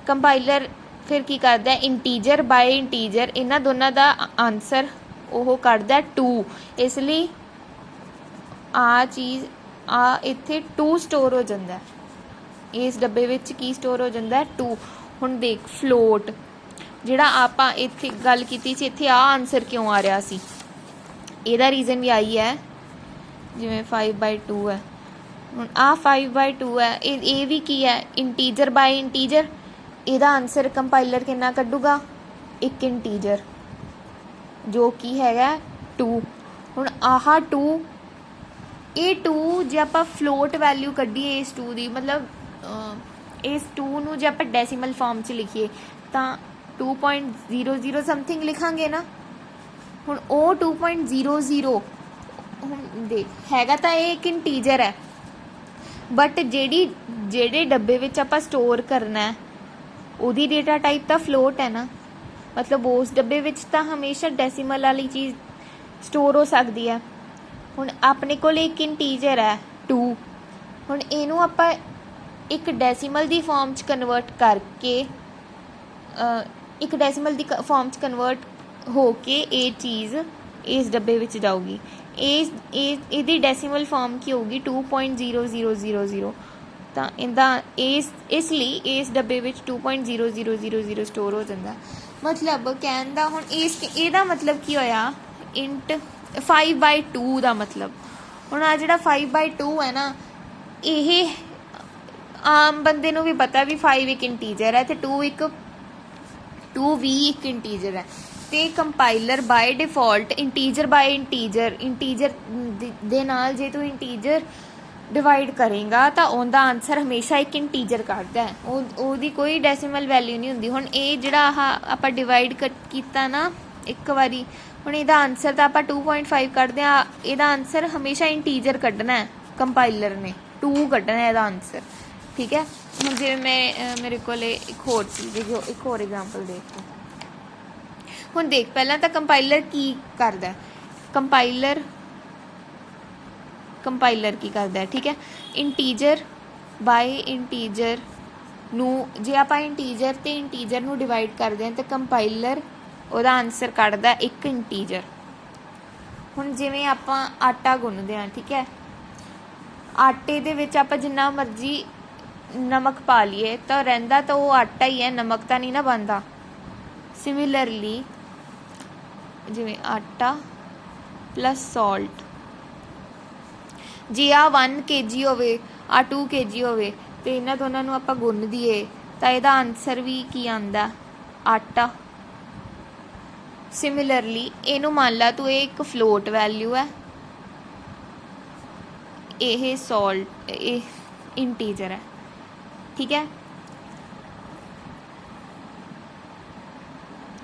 Speaker 1: कंपाइलर फिर की करदा, इंटीजर बाय इंटीजर इन्हां दोनों का आंसर वो कढ़दा 2, इसलिए आ चीज़ इत्थे 2 स्टोर हो जाता है, इस डब्बे विच की स्टोर हो जाता है 2। हुण देख फ्लोट जिहड़ा आपां इत्थे गल कीती सी, इत्थे आंसर क्यों आ रहा सी, इहदा रीज़न भी आई है। जिवें 5/2 है, हुण 5/2 है, ये भी की है इंटीजर बाय इंटीजर। इहदा आंसर कंपाइलर कितना कड्डूगा, एक इंटीजर जो कि हैगा 2। हुण आह 2 ये 2 जे आप फ्लोट वैल्यू कढ़ीए इस 2 की, मतलब इस 2 नूं जे आप डेसीमल फॉर्म च लिखिए तो 2.00 समथिंग लिखांगे ना। हुण ओ 2.00 देख हैगा तो ये एक इंटीजर है, बट जेड़े डब्बे विच आपां स्टोर करना है उहदी डेटा टाइप तो फ्लोट है ना, मतलब उस डब्बे विच तो हमेशा डेसीमल वाली चीज़ स्टोर हो सकती है। हुण अपने कोल एक इंटीजर है 2, हुण इहनूं आपां एक डेसीमल दी फॉर्म च कन्वर्ट करके एक डेसीमल दी फॉर्म च कन्वर्ट हो के ये चीज़ इस डब्बे विच जाऊगी। इहदी डेसीमल फॉर्म की होगी 2.0000। ਤਾਂ ਇਹਦਾ ਇਸ ਲਈ ਇਸ ਡੱਬੇ ਵਿੱਚ 2.0000 ਸਟੋਰ ਹੋ ਜਾਂਦਾ। ਮਤਲਬ ਕਹਿਣ ਦਾ ਹੁਣ ਇਹਦਾ ਮਤਲਬ ਕੀ ਹੋਇਆ, ਇੰਟ 5/2 ਦਾ ਮਤਲਬ ਹੁਣ ਆ ਜਿਹੜਾ 5/2 ਹੈ ਨਾ, ਇਹ ਆਮ ਬੰਦੇ ਨੂੰ ਵੀ ਪਤਾ ਵੀ 5 ਇੱਕ ਇੰਟੀਜਰ ਹੈ ਅਤੇ 2 ਵੀ ਇੱਕ ਇੰਟੀਜਰ ਹੈ। ਅਤੇ compiler by default integer by integer ਦੇ ਨਾਲ ਜੇ ਤੂੰ ਇੰਟੀਜਰ ਡਿਵਾਈਡ ਕਰੇਗਾ ਤਾਂ ਉਹਦਾ ਆਨਸਰ ਹਮੇਸ਼ਾ ਇੱਕ ਇੰਟੀਜਰ ਕੱਢਦਾ, ਉਹਦੀ ਕੋਈ ਡੈਸੀਮਲ ਵੈਲਿਊ ਨਹੀਂ ਹੁੰਦੀ। ਹੁਣ ਇਹ ਜਿਹੜਾ ਆਹ ਆਪਾਂ ਡਿਵਾਈਡ ਕੀਤਾ ਨਾ ਇੱਕ ਵਾਰੀ, ਹੁਣ ਇਹਦਾ ਆਨਸਰ ਤਾਂ ਆਪਾਂ 2.5 ਕੱਢਦੇ ਹਾਂ, ਇਹਦਾ ਆਨਸਰ ਹਮੇਸ਼ਾ ਇੰਟੀਜਰ ਕੱਢਣਾ ਹੈ, ਕੰਪਾਈਲਰ ਨੇ 2 ਕੱਢਣਾ ਇਹਦਾ ਆਨਸਰ। ਠੀਕ ਹੈ, ਹੁਣ ਜਿਵੇਂ ਮੇਰੇ ਕੋਲ ਇੱਕ ਹੋਰ ਚੀਜ਼, ਇੱਕ ਹੋਰ ਐਗਜ਼ਾਮਪਲ ਦੇਖ। ਹੁਣ ਦੇਖ, ਪਹਿਲਾਂ ਤਾਂ ਕੰਪਾਈਲਰ ਕੀ ਕਰਦਾ, ਕੰਪਾਈਲਰ ਕੀ ਕਰਦਾ ਹੈ, ਠੀਕ ਹੈ, ਇੰਟੀਜਰ ਬਾਏ ਇੰਟੀਜਰ ਨੂੰ ਜੇ ਆਪਾਂ ਇੰਟੀਜਰ ਤੇ ਇੰਟੀਜਰ ਨੂੰ ਡਿਵਾਈਡ ਕਰਦੇ ਹਾਂ ਤਾਂ ਕੰਪਾਈਲਰ ਉਹਦਾ ਆਨਸਰ ਕੱਢਦਾ ਇੱਕ ਇੰਟੀਜਰ। ਹੁਣ ਜਿਵੇਂ ਆਪਾਂ ਆਟਾ ਗੁੰਨਦੇ ਹਾਂ, ਠੀਕ ਹੈ, ਆਟੇ ਦੇ ਵਿੱਚ ਆਪਾਂ ਜਿੰਨਾ ਮਰਜ਼ੀ ਨਮਕ ਪਾ ਲਈਏ ਤਾਂ ਰਹਿੰਦਾ ਤਾਂ ਉਹ ਆਟਾ ਹੀ ਹੈ, ਨਮਕ ਤਾਂ ਨਹੀਂ ਨਾ ਬਣਦਾ। ਸਿਮਿਲਰਲੀ ਜਿਵੇਂ ਆਟਾ ਪਲੱਸ ਸਾਲਟ, ਜੇ ਆ 1 kg ਹੋਵੇ ਆ 2 kg ਹੋਵੇ ਅਤੇ ਇਹਨਾਂ ਦੋਨਾਂ ਨੂੰ ਆਪਾਂ ਗੁੰਨ ਦਈਏ ਤਾਂ ਇਹਦਾ ਆਨਸਰ ਵੀ ਕੀ ਆਉਂਦਾ, ਆਟਾ। ਸਿਮਿਲਰਲੀ ਇਹਨੂੰ ਮੰਨ ਲਾ ਤੂੰ ਇਹ ਇੱਕ ਫਲੋਟ ਵੈਲਿਊ ਹੈ, ਇਹ ਸਾਲਟ ਇਹ ਇੰਟੀਜਰ ਹੈ, ਠੀਕ ਹੈ।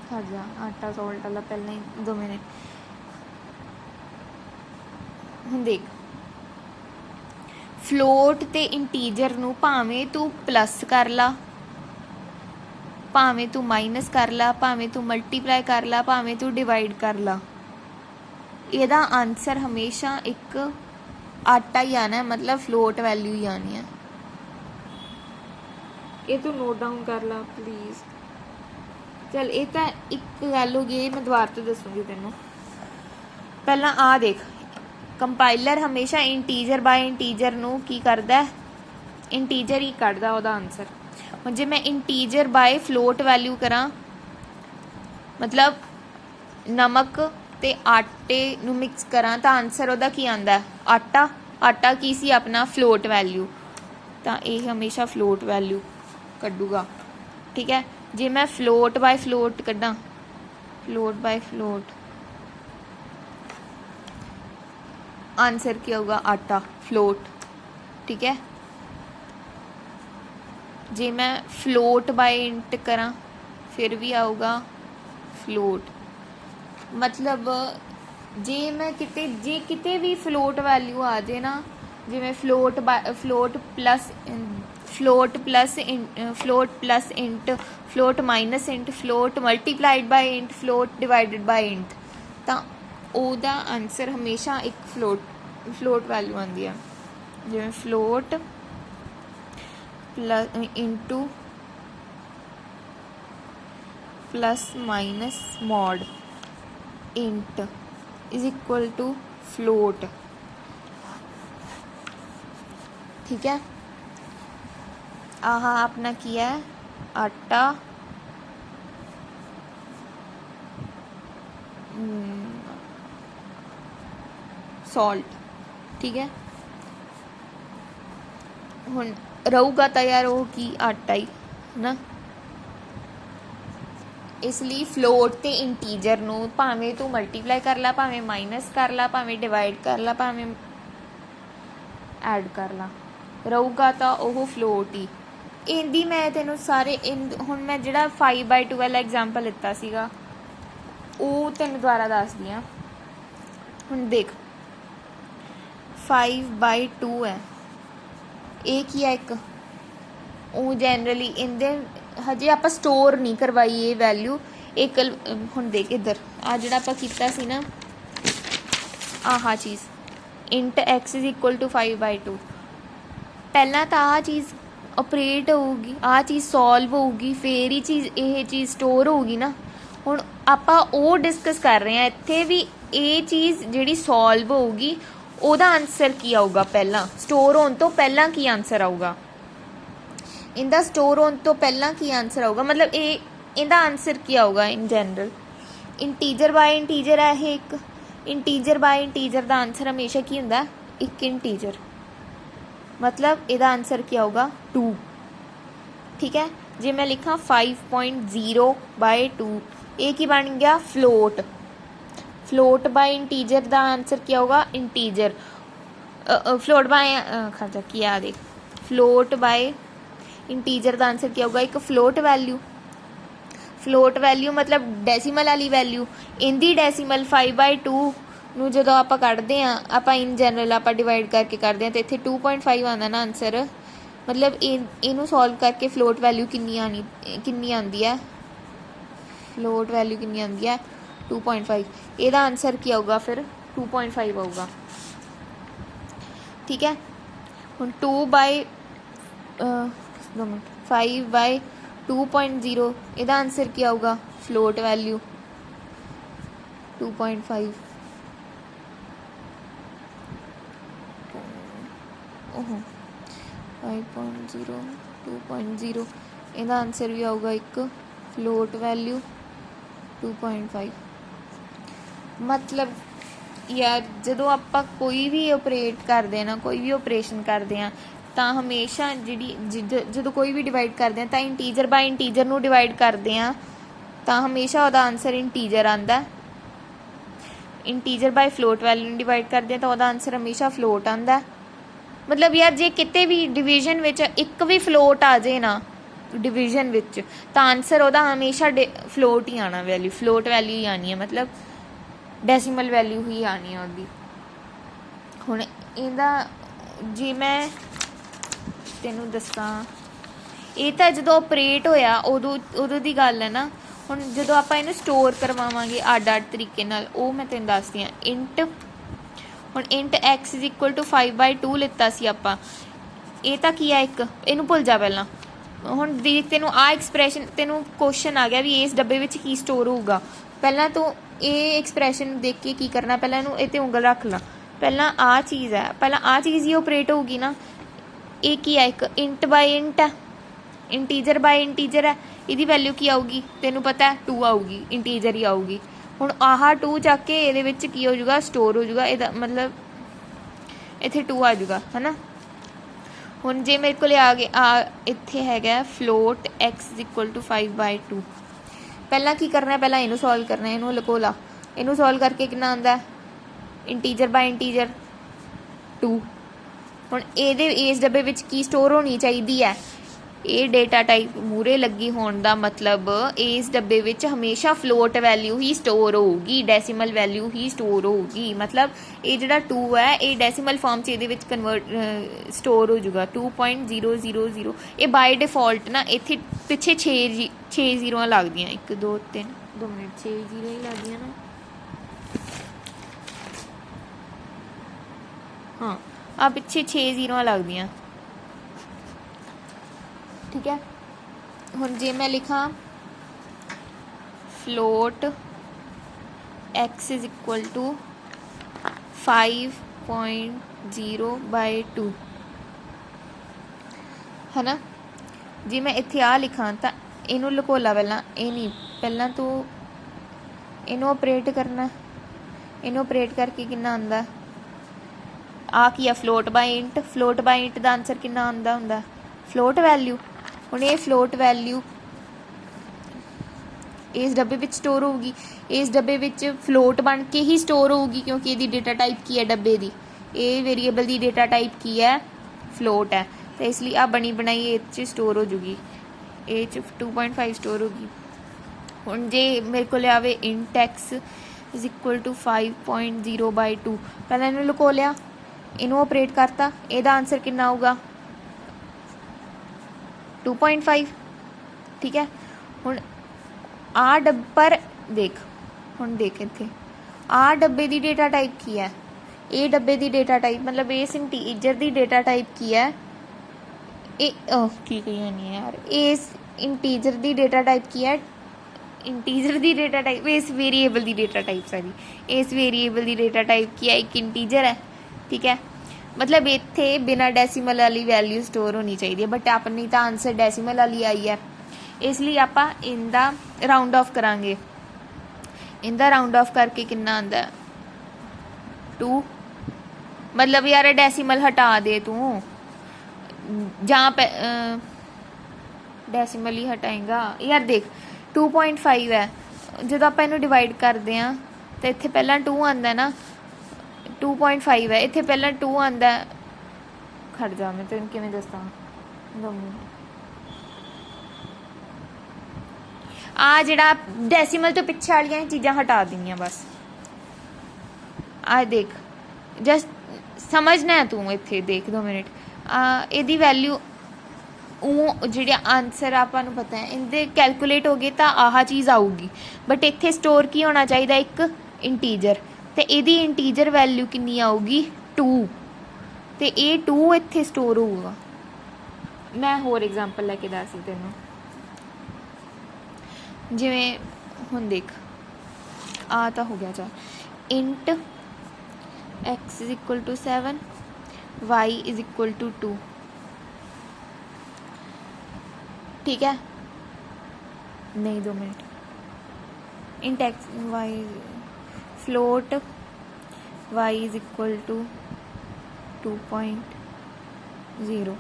Speaker 1: ਖੜ ਜਾ, ਆਟਾ ਸਾਲਟ ਵਾਲਾ ਪਹਿਲਾਂ ਹੀ 2 ਮਿੰਟ। ਹੁਣ ਦੇਖ, ਫਲੋਟ ਤੇ ਇੰਟੀਜਰ ਨੂੰ ਭਾਵੇਂ ਤੂੰ ਪਲੱਸ ਕਰ ਲਾ, ਭਾਵੇਂ ਤੂੰ ਮਾਈਨਸ ਕਰ ਲਾ, ਭਾਵੇਂ ਤੂੰ ਮਲਟੀਪਲਾਈ ਕਰ ਲਾ, ਭਾਵੇਂ ਤੂੰ ਡਿਵਾਈਡ ਕਰ ਲਾ, ਇਹਦਾ ਆਨਸਰ ਹਮੇਸ਼ਾ ਇੱਕ ਆਟਾ ਹੀ ਆਣਾ, ਮਤਲਬ ਫਲੋਟ ਵੈਲਿਊ ਹੀ ਆਣੀ ਹੈ। ਇਹ ਤੂੰ ਨੋਟ ਡਾਊਨ ਕਰ ਲਾ ਪਲੀਜ਼। ਚੱਲ ਇਹ ਤਾਂ ਇੱਕ ਗੱਲ ਹੋ ਗਈ, ਮੈਂ ਦੁਬਾਰਾ ਤੋਂ ਦੱਸੂਗੀ ਤੈਨੂੰ। ਪਹਿਲਾਂ ਆ ਦੇਖ, ਕੰਪਾਈਲਰ ਹਮੇਸ਼ਾ ਇੰਟੀਜਰ ਬਾਏ ਇੰਟੀਜਰ ਨੂੰ ਕੀ ਕਰਦਾ, ਇੰਟੀਜਰ ਹੀ ਕੱਢਦਾ ਉਹਦਾ ਆਨਸਰ। ਹੁਣ ਜੇ ਮੈਂ ਇੰਟੀਜਰ ਬਾਏ ਫਲੋਟ ਵੈਲਿਊ ਕਰਾਂ, ਮਤਲਬ ਨਮਕ ਤੇ ਆਟੇ ਨੂੰ ਮਿਕਸ ਕਰਾਂ ਤਾਂ ਆਨਸਰ ਉਹਦਾ ਕੀ ਆਉਂਦਾ, ਆਟਾ। ਆਟਾ ਕੀ ਸੀ ਆਪਣਾ, ਫਲੋਟ ਵੈਲਿਊ, ਤਾਂ ਇਹ ਹਮੇਸ਼ਾ ਫਲੋਟ ਵੈਲਿਊ ਕੱਢੂਗਾ, ਠੀਕ ਹੈ। ਜੇ ਮੈਂ ਫਲੋਟ ਬਾਏ ਫਲੋਟ ਕੱਢਾਂ, ਫਲੋਟ ਬਾਏ ਫਲੋਟ, आंसर क्या होगा, आटा, फ्लोट, ठीक है। जे मैं फ्लोट बाय इंट करा फिर भी आऊगा फ्लोट। मतलब जे मैं किते भी फ्लोट वैल्यू आ जाए ना, जिमें float plus int, float minus int, float multiplied by int, float divided by int, तो ਉਹਦਾ ਆਨਸਰ ਹਮੇਸ਼ਾ ਇੱਕ ਫਲੋਟ ਵੈਲਿਊ ਆਉਂਦੀ ਹੈ। ਜਿਵੇਂ float into plus minus mod int is equal to float. ठीक है, आहा अपना किया है आटा सॉल्ट। ठीक है, हुण रहूगा तो यार वो की आटा ही ना, इसलिए फ्लोट ते इंटीजर नू भावें तू मल्टीप्लाई कर ला, भावें माइनस कर ला, भावें डिवाइड कर ला, भावें ऐड कर ला, रहूगा तो वह फ्लोट ही। इंदी मैं तेनों सारे हुण मैं जिहड़ा 5/2 वाला एग्जाम्पल लिता सीगा वो तेन द्वारा दस दी हाँ। हुण देख 5/2 है, एक ही है एक ਉਹ ਜਨਰਲੀ ਇਹਦੇ ਹਜੇ ਆਪਾਂ ਸਟੋਰ ਨਹੀਂ ਕਰਵਾਈ ਇਹ ਵੈਲਿਊ। ਇੱਕ ਹੁਣ ਦੇਖ ਇੱਧਰ ਆ ਜਿਹੜਾ ਆਪਾਂ ਕੀਤਾ ਸੀ ਨਾ ਆਹ ਚੀਜ਼ int x is equal to 5/2, ਪਹਿਲਾਂ ਤਾਂ ਆਹ ਚੀਜ਼ ਆਪਰੇਟ ਹੋਊਗੀ, ਆਹ ਚੀਜ਼ ਸੋਲਵ ਹੋਊਗੀ, ਫੇਰ ਹੀ ਚੀਜ਼ ਇਹ ਚੀਜ਼ ਸਟੋਰ ਹੋਊਗੀ ਨਾ। ਹੁਣ ਆਪਾਂ ਉਹ ਡਿਸਕਸ ਕਰ ਰਹੇ ਹਾਂ ਇੱਥੇ ਵੀ ਇਹ ਚੀਜ਼ ਜਿਹੜੀ ਸੋਲਵ ਹੋਊਗੀ ਉਹਦਾ ਆਨਸਰ ਕੀ ਆਊਗਾ, ਪਹਿਲਾਂ ਸਟੋਰ ਹੋਣ ਤੋਂ ਪਹਿਲਾਂ ਕੀ ਆਨਸਰ ਆਊਗਾ। इनका स्टोर होने तो पहला की आंसर आऊगा, मतलब ये इनका आंसर की आऊगा in general. Integer by integer है ये एक, इंटीजर बाय इंटीजर का आंसर हमेशा की होंदा एक इंटीजर, मतलब इसका आंसर क्या होगा 2। ठीक है, जे मैं लिखा 5.0 बाय 2, ये की बन गया फ्लोट। फ्लोट बाय इंटीजर का आंसर क्या होगा इंटीजर। फ्लोट बाय खर्चा किया देख, फ्लोट बाय इंटीजर का आंसर क्या होगा एक फ्लोट वैल्यू। फ्लोट वैल्यू मतलब डेसीमल वाली वैल्यू, इनकी डेसीमल 5/2 ਨੂੰ ਜਦੋਂ ਆਪਾਂ ਕੱਢਦੇ ਹਾਂ, ਆਪਾਂ ਇਨ ਜਨਰਲ ਆਪਾਂ ਡਿਵਾਈਡ ਕਰਕੇ ਕਰਦੇ ਹਾਂ, ਤਾਂ ਇੱਥੇ 2.5 ਆਉਂਦਾ ਨਾ ਆਂਸਰ। ਮਤਲਬ ਇਹਨੂੰ ਸੋਲਵ ਕਰਕੇ ਫਲੋਟ ਵੈਲਿਊ ਕਿੰਨੀ ਆਉਂਦੀ ਹੈ, ਫਲੋਟ ਵੈਲਿਊ ਕਿੰਨੀ ਆਉਂਦੀ ਹੈ 2.5। ਇਹਦਾ ਆਂਸਰ ਕੀ ਆਊਗਾ ਫਿਰ 2.5 ਆਊਗਾ। ਠੀਕ ਹੈ, ਹੁਣ 5/2.0 ਇਹਦਾ ਆਂਸਰ ਕੀ ਆਊਗਾ ਫਲੋਟ ਵੈਲਿਊ 2.5। 5.0 2.0 ਇਹਦਾ ਆਂਸਰ ਵੀ ਆਊਗਾ ਇੱਕ ਫਲੋਟ ਵੈਲਿਊ 2.5। मतलब यार ਜਦੋਂ ਆਪਾਂ ਕੋਈ ਵੀ ਆਪਰੇਟ ਕਰਦੇ ਹਾਂ ਨਾ, ਕੋਈ ਵੀ ਆਪਰੇਸ਼ਨ ਕਰਦੇ ਹਾਂ, ਤਾਂ ਹਮੇਸ਼ਾ ਜਦੋਂ ਕੋਈ ਵੀ ਡਿਵਾਈਡ ਕਰਦੇ ਹਾਂ ਤਾਂ ਇੰਟੀਜਰ ਬਾਈ ਇੰਟੀਜਰ ਨੂੰ ਡਿਵਾਈਡ ਕਰਦੇ ਹਾਂ, ਤਾਂ ਹਮੇਸ਼ਾ ਉਹਦਾ ਆਂਸਰ ਇੰਟੀਜਰ ਆਉਂਦਾ। ਇੰਟੀਜਰ ਬਾਈ ਫਲੋਟ ਵੈਲਿਊ ਨੂੰ ਡਿਵਾਈਡ ਕਰਦੇ ਹਾਂ ਤਾਂ ਉਹਦਾ ਆਂਸਰ ਹਮੇਸ਼ਾ ਫਲੋਟ ਆਉਂਦਾ। मतलब यार जे किते भी डिवीजन विच एक भी फ्लोट आ जाए ना डिवीजन विच, तो आंसर वह हमेशा फ्लोट ही आना, वैल्यू फ्लोट वैल्यू ही आनी है, मतलब डेसीमल वैल्यू ही आनी है उसकी। हुण इहदा जे मैं तैनूं दसां, ये तो जो ऑपरेट होया उदों दी गल है ना। हुण जदों आपां इहनूं स्टोर करवावांगे अड अड तरीके नाल, वो मैं तैनूं दसदी हां। इंट ਹੁਣ इंट x = 5/2 ਲਿੱਤਾ ਸੀ ਆਪਾਂ, ਇਹ ਤਾਂ ਕੀ ਆ ਇੱਕ, ਇਹਨੂੰ ਭੁੱਲ ਜਾ ਪਹਿਲਾਂ। ਹੁਣ ਦੇਖ ਤੈਨੂੰ ਆ ਐਕਸਪ੍ਰੈਸ਼ਨ, ਤੈਨੂੰ ਕੁਐਸਚਨ ਆ ਗਿਆ ਵੀ ਇਸ ਡੱਬੇ ਵਿੱਚ ਕੀ ਸਟੋਰ ਹੋਊਗਾ। ਪਹਿਲਾਂ ਤੂੰ ਇਹ ਐਕਸਪ੍ਰੈਸ਼ਨ ਦੇਖ ਕੇ ਕੀ ਕਰਨਾ, ਪਹਿਲਾਂ ਇਹਨੂੰ ਇਹ 'ਤੇ ਉਂਗਲ ਰੱਖ ਲਾ। ਪਹਿਲਾਂ ਆ ਚੀਜ਼ ਹੈ, ਪਹਿਲਾਂ ਆ ਚੀਜ਼ ਹੀ ਆਪਰੇਟ ਹੋਊਗੀ ਨਾ। ਇਹ ਕੀ ਆ ਇੱਕ इंट बाय इंट ਹੈ, इंटीजर बाय इंटीजर ਹੈ। ਇਹਦੀ ਵੈਲਿਊ ਕੀ ਆਊਗੀ ਤੈਨੂੰ ਪਤਾ 2 ਆਊਗੀ, ਇੰਟੀਜਰ ਹੀ ਆਊਗੀ। ਹੁਣ ਆਹ 2 ਚੱਕ ਕੇ ਇਹਦੇ ਵਿੱਚ ਕੀ ਹੋ ਜਾਊਗਾ ਸਟੋਰ ਹੋ ਜਾਊਗਾ, ਇਹਦਾ ਮਤਲਬ ਇੱਥੇ 2 ਆ ਜਾਊਗਾ ਹੈ ਨਾ। ਹੁਣ ਜੇ ਮੇਰੇ ਕੋਲ ਆ ਇੱਥੇ ਹੈਗਾ ਫਲੋਟ x = 5/2। ਪਹਿਲਾਂ ਕੀ ਕਰਨਾ, ਪਹਿਲਾਂ ਇਹਨੂੰ ਸੋਲਵ ਕਰਨਾ, ਇਹਨੂੰ ਲਕੋ ਲਾ। ਇਹਨੂੰ ਸੋਲਵ ਕਰਕੇ ਕਿੰਨਾ ਆਉਂਦਾ ਇੰਟੀਜਰ ਬਾਈ ਇੰਟੀਜਰ 2। ਹੁਣ ਇਹਦੇ ਇਸ ਡੱਬੇ ਵਿੱਚ ਕੀ ਸਟੋਰ ਹੋਣੀ ਚਾਹੀਦੀ ਹੈ, ਇਹ ਡੇਟਾ ਟਾਈਪ ਮੂਰੇ ਲੱਗੀ ਹੋਣ ਦਾ ਮਤਲਬ ਇਸ ਡੱਬੇ ਵਿੱਚ ਹਮੇਸ਼ਾ ਫਲੋਟ ਵੈਲਿਊ ਹੀ ਸਟੋਰ ਹੋਊਗੀ, ਡੈਸੀਮਲ ਵੈਲਿਊ ਹੀ ਸਟੋਰ ਹੋਊਗੀ। ਮਤਲਬ ਇਹ ਜਿਹੜਾ 2 ਹੈ ਇਹ ਡੈਸੀਮਲ ਫਾਰਮ 'ਚ ਇਹਦੇ ਵਿੱਚ ਕਨਵਰਟ ਸਟੋਰ ਹੋ ਜਾਊਗਾ 2.000। ਇਹ ਬਾਈ ਡਿਫਾਲਟ ਨਾ ਇੱਥੇ ਪਿੱਛੇ 6 ਜ਼ੀਰੋਆਂ ਲੱਗਦੀਆਂ, 1 2 3 2 ਮਿੰਟ 6 ਜ਼ੀਰੋ ਹੀ ਲੱਗਦੀਆਂ ਨਾ। ਹਾਂ ਆ ਪਿੱਛੇ 6 ਜ਼ੀਰੋਆਂ ਲੱਗਦੀਆਂ। ठीक है, हुण जे मैं लिखा फ्लोट x = 5.0/2 है ना। जे मैं इत्थे आ लिखा तो इनू लकोला, पहला ये नहीं, पहला तो इनू ऑपरेट करना, इनू ऑपरेट करके कितना आंदा आ की float by int. Float by int का आंसर कितना आंदा हुंदा फ्लोट वैल्यू। ਹੁਣ ਇਹ ਫਲੋਟ ਵੈਲਿਊ ਇਸ ਡੱਬੇ ਵਿੱਚ ਸਟੋਰ ਹੋਊਗੀ, ਇਸ ਡੱਬੇ ਵਿੱਚ ਫਲੋਟ ਬਣ ਕੇ ਹੀ ਸਟੋਰ ਹੋਊਗੀ, ਕਿਉਂਕਿ ਇਹਦੀ ਡੇਟਾ ਟਾਈਪ ਕੀ ਹੈ ਡੱਬੇ ਦੀ, ਇਹ ਵੇਰੀਏਬਲ ਦੀ ਡੇਟਾ ਟਾਈਪ ਕੀ ਹੈ ਫਲੋਟ ਹੈ, ਤਾਂ ਇਸ ਲਈ ਆ ਬਣੀ ਬਣਾਈ ਇਹ 'ਚ ਸਟੋਰ ਹੋ ਜੂਗੀ, ਇਹ 'ਚ 2.5 ਸਟੋਰ ਹੋਗੀ। ਹੁਣ ਜੇ ਮੇਰੇ ਕੋਲ ਆਵੇ इंट x = 5.0/2, ਪਹਿਲਾਂ ਇਹਨੂੰ ਲੁਕੋ ਲਿਆ, ਇਹਨੂੰ ਆਪਰੇਟ ਕਰਤਾ, ਇਹਦਾ ਆਂਸਰ ਕਿੰਨਾ ਆਊਗਾ 2.5। ठीक है, ਹੁਣ ਆ ਡੱਬਰ ਦੇਖ, ਹੁਣ ਦੇਖ ਇੱਥੇ ਆ ਡੱਬੇ ਦੀ ਡੇਟਾ ਟਾਈਪ ਕੀ ਹੈ, ਇਹ ਡੱਬੇ ਦੀ ਡੇਟਾ ਟਾਈਪ ਮਤਲਬ ਇਸ ਇੰਟੀਜਰ ਦੀ ਡੇਟਾ ਟਾਈਪ ਕੀ ਹੈ, ਇਹ ਕੀ ਕਹੀ ਨਹੀਂ ਯਾਰ, ਇਸ ਇੰਟੀਜਰ ਦੀ ਡੇਟਾ ਟਾਈਪ ਕੀ ਹੈ, ਇੰਟੀਜਰ ਦੀ ਡੇਟਾ ਟਾਈਪ ਇਸ ਵੇਰੀਏਬਲ ਦੀ ਡੇਟਾ ਟਾਈਪ, ਸੌਰੀ ਇਸ ਵੇਰੀਏਬਲ ਦੀ ਡੇਟਾ ਟਾਈਪ ਕੀ ਹੈ, ਇੱਕ ਇੰਟੀਜਰ ਹੈ। ठीक है, मतलब इत्थे बिना डेसीमल वाली वैल्यू स्टोर होनी चाहिए, बट अपनी तो आंसर डेसीमल वाली आई है, इसलिए आप इनका राउंड ऑफ करांगे। इनका राउंड ऑफ करके कितना आंदा है 2। मतलब यार डेसीमल हटा दे तू, जहाँ पे डेसीमल ही हटाएगा यार। देख 2.5 है, जो आप इनू डिवाइड करते हैं तो इत्थे पहला 2 आंदा ना, 2.5 है, इत्थे पहला 2 आंदा है। खड़ जा मैं तेन किवें दस्सां, 2 मिनट। आ जिहड़ा डेसीमल तो पिछे वाली चीज़ां हटा दीनियां बस। आ देख जस्ट समझना है तू, इत्थे देख 2 मिनट। इहदी वैल्यू जिहड़े आंसर आपां नूं पता है इनके कैलकुलेट हो गए तो आह चीज़ आऊगी, बट इत्थे स्टोर की होना चाहिए एक इंटीजर, तो इहदी इंटीजर वैल्यू कितनी आऊगी 2, तो ये 2 इत्थे स्टोर होगा। मैं होर एग्जाम्पल लैके दसदी तैनूं, जिवें हुण देख आ तो हो गया, चल int x is equal to 7, y is equal to 2, ठीक है। नहीं 2 minute, int x y float y is equal to 2.0,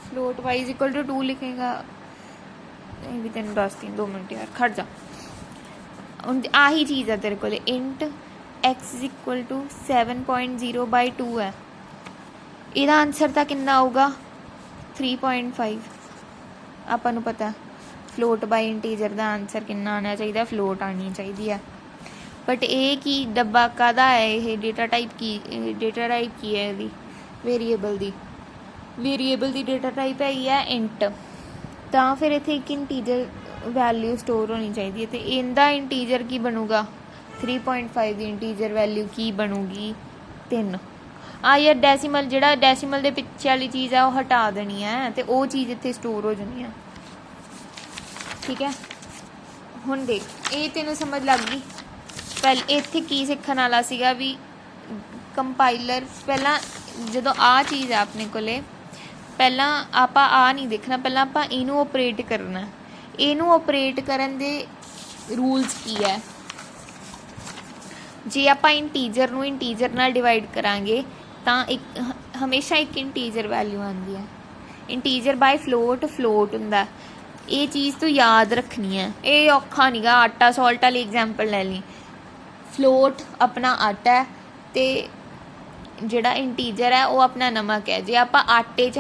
Speaker 1: float y is equal to 2 लिखेगा। ये भी तेन दस दी 2 मिनट यार, खड़ जा। आही चीज़ है तेरे को, int x is equal to 7.0/2 है, ਇਹਦਾ आंसर तो कितना आऊगा 3.5। ਆਪਾਂ ਨੂੰ पता फ्लोट बाय इंटीजर का आंसर कितना आना चाहिए, फ्लोट आनी चाहिए है। बट ये की डब्बा कादा है, ये डेटा टाइप की है यदी वेरीएबल की डेटा टाइप है इंट, तो फिर इतने एक इंटीजर वैल्यू स्टोर होनी चाहिए, तो इनका इंटीजर की बनूगा 3.5 की इंटीजर वैल्यू की बनूगी 3। यार डेसीमल जिहड़ा डेसीमल के पिछे वाली चीज़ है वो हटा देनी है, तो वो चीज़ इत्थे स्टोर हो जानी है, ठीक है। हुण देख ये तेनों समझ लग गई। पहले इत्थे की सीखण वाला सीगा भी कंपाइलर, पहला जदों आ चीज़ है अपने कोले, पहला आपां आ नहीं देखना, पहला आपां इनू ऑपरेट करना। इनू ऑपरेट करन दे रूल्स की है, जे आपां इंटीजर नूं इंटीजर नाल डिवाइड करांगे तो एक हमेशा एक इंटीजर वैल्यू आती है। इंटीजर बाय फ्लोट हुंदा, ये चीज़ तो याद रखनी है, ये औखा नहीं गा। आटा सॉल्ट वाली एग्जाम्पल ले ली, फ्लोट अपना आटा है तो जिहड़ा इंटीजर है वो अपना नमक है। जे आप आटे च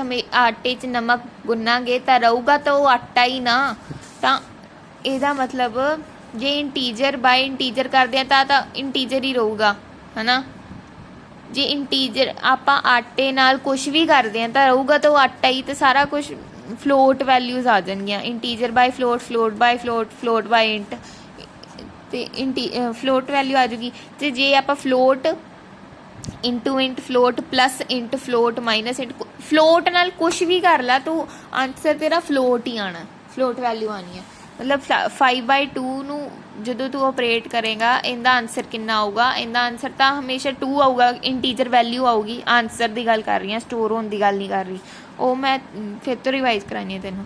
Speaker 1: नमक गुनांगे तो रहूगा तो वो आटा ही ना, तो ਇਹਦਾ मतलब जे इंटीजर बाय इंटीजर करते हैं तो इंटीजर ही रहूगा, है ना। जे इंटीजर आप आटे नाल कुछ भी करते हैं तो रहूगा तो आटा ही, तो सारा कुछ फ्लोट वैल्यूज़ आ जाएंगियां। Integer by float, float by float, float by int, तो फ्लोट वैल्यू आ जाएगी। तो जे आप float into int, float plus int, float minus int, float नाल कुछ भी कर ला तो आंसर तेरा फ्लोट ही आना, फ्लोट वैल्यू आनी है। मतलब 5/2 जो तू ऑपरेट करेगा इनका आंसर कितना आऊगा, इनका आंसर तो हमेशा 2 आऊगा, इंटीजर वैल्यू आऊगी। आंसर की गल कर रही हूँ, स्टोर होने की गल नहीं कर रही, वो मैं फिर तो रिवाइज करानी है तेनों।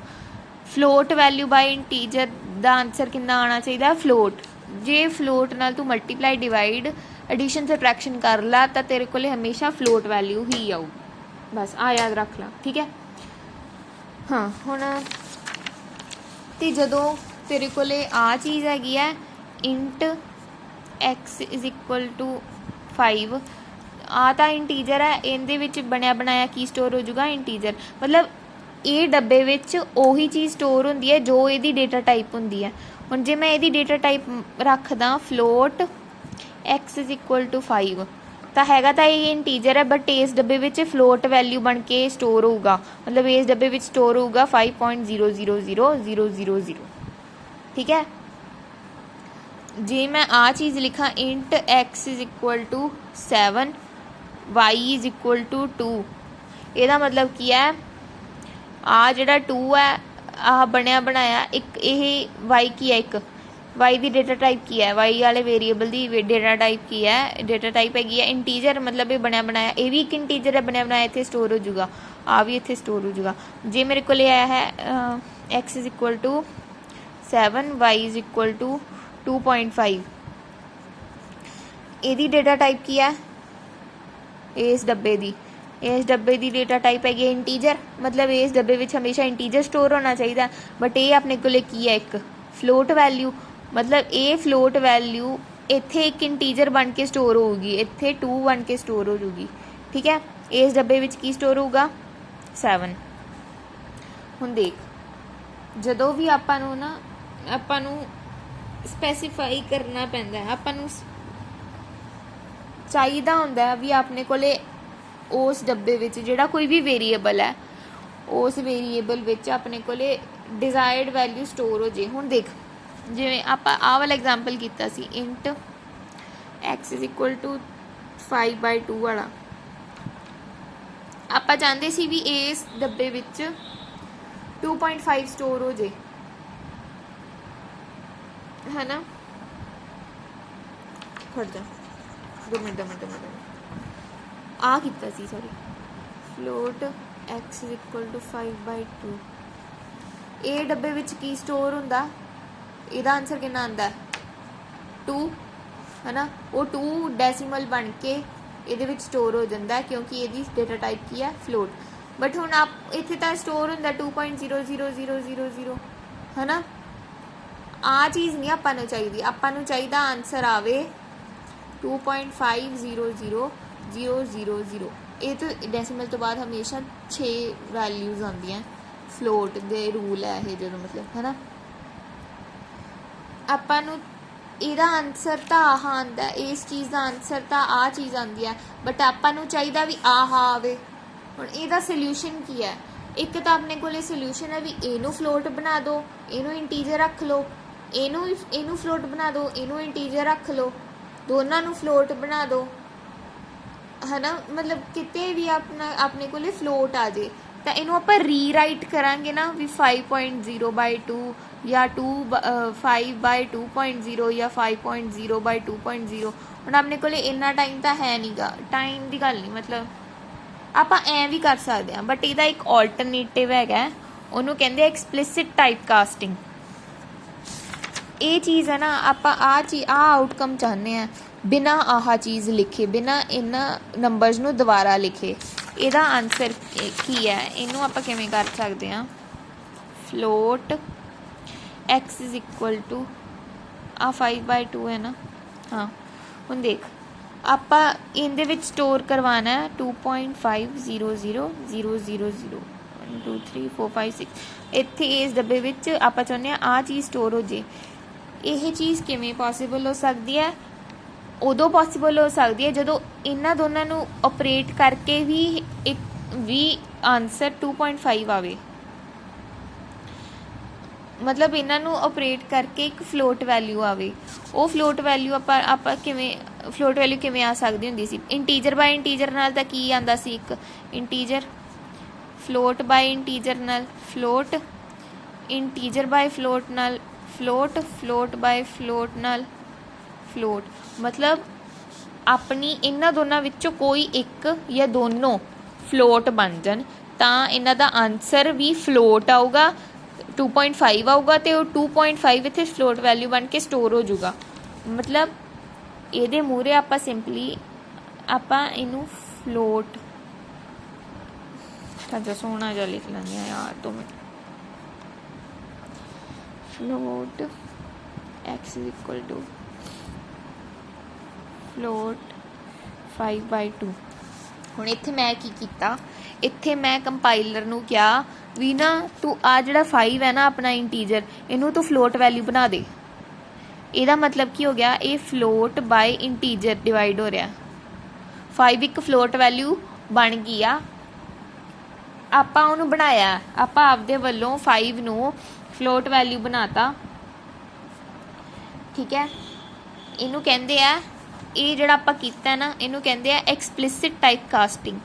Speaker 1: फ्लोट वैल्यू बाय इंटीजर का आंसर कितना आना चाहिए फ्लोट। जे फ्लोट नाल तू मल्टीप्लाई डिवाइड एडिशन सबट्रैक्शन कर ला तो तेरे को हमेशा फ्लोट वैल्यू ही आऊगी, बस आ याद रख ला, ठीक है। हाँ हुण तो जदों तेरे को आ चीज़ हैगी है int x is equal to 5, आ तो इंटीजर है, इहदे विच बनया बनाया की स्टोर हो जाऊगा इंटीजर। मतलब ये डब्बे विच ओही चीज़ स्टोर होंदी है जो इहदी डेटा टाइप होंदी है। हुण जे मैं इहदी डेटा टाइप रखदा float x is equal to 5, तो हैगा तो ये इंटीजर है, बट इस डब्बे विच फ्लोट वैल्यू बन के स्टोर होगा। मतलब इस डब्बे विच स्टोर होगा 5.000000, ठीक है। जे मैं आ चीज़ लिखा int x is equal to 7, y is equal to 2, ਇਹਦਾ मतलब की है आ जिहड़ा 2 है आ बनया बनाया एक ये y की है एक वाई की डेटा टाइप की है, वाई वाले वेरीएबल की डेटा टाइप की है, डेटा टाइप हैगी है इंटीजर, मतलब ये बनया बनाया, ये भी एक इंटीजर है बनया बनाया, इतने स्टोर हो जाऊगा, आ भी इतने स्टोर हो जाऊगा। जे मेरे को आया है x is equal to 7, y is equal to 2.5, यदी डेटा टाइप की है इस डब्बे की, इस डब्बे की डेटा टाइप हैगी इंटीजर, मतलब इस डब्बे में हमेशा इंटीजर स्टोर होना चाहिए, बट ये अपने को की है एक फ्लोट वैल्यू, मतलब ये फ्लोट वैल्यू इत्थे एक इंटीजर बन के स्टोर होगी, इत्थे 2 बन के स्टोर हो जाऊगी। ठीक है, इस डब्बे में की स्टोर होगा 7। हुण देख जदों भी आपां नूं ना आपां नूं स्पैसीफाई करना पैंदा है, आपां नूं चाहिदा हुंदा है भी अपने कोले उस डब्बे विच जिहड़ा कोई भी वेरीएबल है उस वेरीएबल विच अपने कोले डिजायर्ड वैल्यू स्टोर हो जाए। हुण देख जिवें आपां आह वाला एग्जाम्पल कीता सी int x is equal to 5/2 वाला, आपां चाहते सी भी इस डब्बे विच 2.5 स्टोर हो जाए, है ना। खड़ जा 2 मिनट आ कीता सी sorry, float x is equal to 5/2, ये डब्बे विच की स्टोर हुंदा, इहदा आंसर कितना आंदा 2, है ना। वो 2 डेसीमल बन के ये स्टोर हो जाता है क्योंकि ये डेटा टाइप की है फ्लोट, बट हुण आप इत्थे तां स्टोर होंदा 2.00000, है ना। आ चीज़ नहीं आपां नूं चाहिदी, आपां नूं चाहिदा आंसर आवे 2.500000। ये तो डेसीमल तो बाद हमेशा 6 वैल्यूज़ आंदियां, फ्लोट दे रूल है ये जो, मतलब है ना। आपां नूं ਇਹਦਾ आंसर तो आह आंदा है, इस चीज़ का आंसर तो आ चीज़ आती है, बट आपां नूं चाहिदा भी आह आवे। हुण इहदा सल्यूशन की है, एक तो अपने कोले सल्यूशन है भी इनू फ्लोट बना दो, इनू इंटीजर रख लो, इनू फ्लोट बना दो, इनू इंटीजर रख लो, दोनों नूं फ्लोट बना दो, है ना। मतलब किते भी अपने कोले फ्लोट आ जाए तो इनू आपां रीराइट करांगे ना भी 5.0/2 या 5/2.0 या 5.0/2.0। हुण अपने कोले इन्ना टाइम तो है नहीं गा, टाइम की गल नहीं, मतलब आपां ऐ भी कर सकते हैं, बट इहदा एक ऑल्टरनेटिव हैगा, उहनूं कहंदे एक्सप्लिसिट टाइप कास्टिंग। ये चीज़ है ना, आपां आ आउटकम चाहते हैं बिना आह चीज़ लिखे, बिना इन्हां नंबर्स नूं दोबारा लिखे। इहदा आंसर की है, इनू आपां किवें कर सकते हैं, float x is equal to 5/2 है ना। हाँ हुण देख आपां इहदे विच स्टोर करवाना है 2.500000, 1 2 3 4 5 6, इत्थे इस डब्बे विच आपां चाहुंदे आ चीज़ स्टोर हो जाए। यह चीज़ किवें पॉसीबल हो सकती है, उदों पॉसीबल हो सकती है जदों इन्हां दोनों नूं ऑपरेट करके भी आंसर 2.5 आवे, मतलब इन्हां नूं ऑपरेट करके एक फ्लोट वैल्यू आवे। वो फ्लोट वैल्यू आपां किवें फ्लोट वैल्यू किवें आ सकदी हुंदी सी, इंटीजर बाय इंटीजर नाल तां की आंदा सी, एक इंटीजर फ्लोट बाय इंटीजर नाल फ्लोट, इंटीजर बाय फ्लोट नाल फ्लोट, फ्लोट बाय फ्लोट नाल फ्लोट, मतलब अपनी इन्हां दोनों विचों कोई एक या दोनों फ्लोट बन जान तां इन्हां दा आंसर भी फ्लोट आऊगा, 2.5 आऊगा, तो 2.5 इत्थे फ्लोट वैल्यू बन के स्टोर हो जाऊगा। मतलब ये मूहरे आपां सिंपली आपां इनू फ्लोट अच्छा सोहना जा लिख लेंगे यार, 2 minute, float x is equal to float 5/2। हुण इत्थे मैं की कीता, इत्थे मैं कंपाइलर नूं कहा भी ना तू आ जिहड़ा 5 है ना अपना इंटीजर, इनू तू फ्लोट वैल्यू बना दे। ਇਹਦਾ मतलब की हो गया, ये फ्लोट बाय इंटीजर डिवाइड हो रहा, 5 एक फ्लोट वैल्यू बन गई आ, आपां उहनूं बनाया, आपां आपदे वल्लों 5 नूं फ्लोट वैल्यू बनाता। ठीक है, इनू कहंदे आ, ये जिहड़ा आपां कीता ना इनू कहंदे आ एक्सप्लिसिट टाइप कास्टिंग।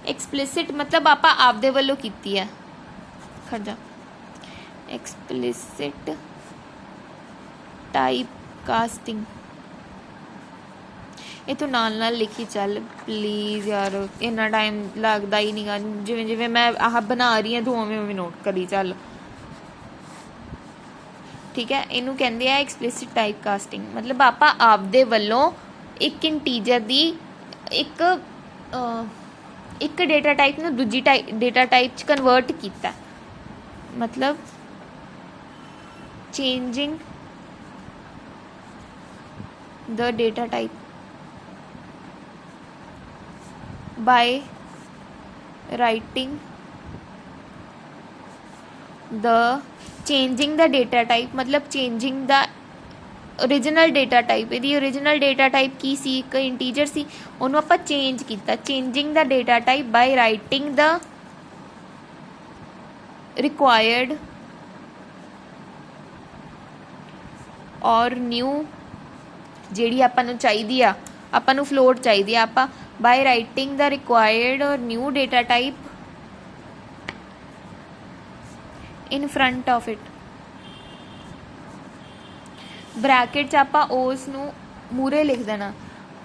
Speaker 1: एक्सप्लिसिट मतलब आपां आपदे वल्लों कीती है, खड़ जा, एक्सप्लिसिट टाइप कास्टिंग ये तो नाल लिखी चल प्लीज़ यार, इन्ना टाइम लगता ही नहीं गा, जिवें जिवें मैं आह बना रही हाँ तू उवें उवें नोट करी चल, ठीक है। इनू कहते हैं एक्सप्लिसिट टाइप कास्टिंग, मतलब आप आपदे वल्लों एक इंटीजर दी एक डेटा टाइप नूं दूजी डेटा टाइप च कन्वर्ट कीता, मतलब changing the data type by writing the changing the data type, मतलब changing the original data type, ਇਹਦੀ original data type ਕੀ ਸੀ, ਇੱਕ ਇੰਟੀਜਰ ਸੀ, ਉਹਨੂੰ ਆਪਾਂ ਚੇਂਜ ਕੀਤਾ, changing the data type by writing the required or new ਜਿਹੜੀ ਆਪਾਂ ਨੂੰ ਚਾਹੀਦੀ ਆ, ਆਪਾਂ ਨੂੰ ਫਲੋਟ ਚਾਹੀਦੀ ਆ, ਆਪਾਂ by writing the required or new data type in front of it, bracket च ਆਪਾਂ ਉਸ ਨੂੰ ਮੂਰੇ ਲਿਖ ਦੇਣਾ।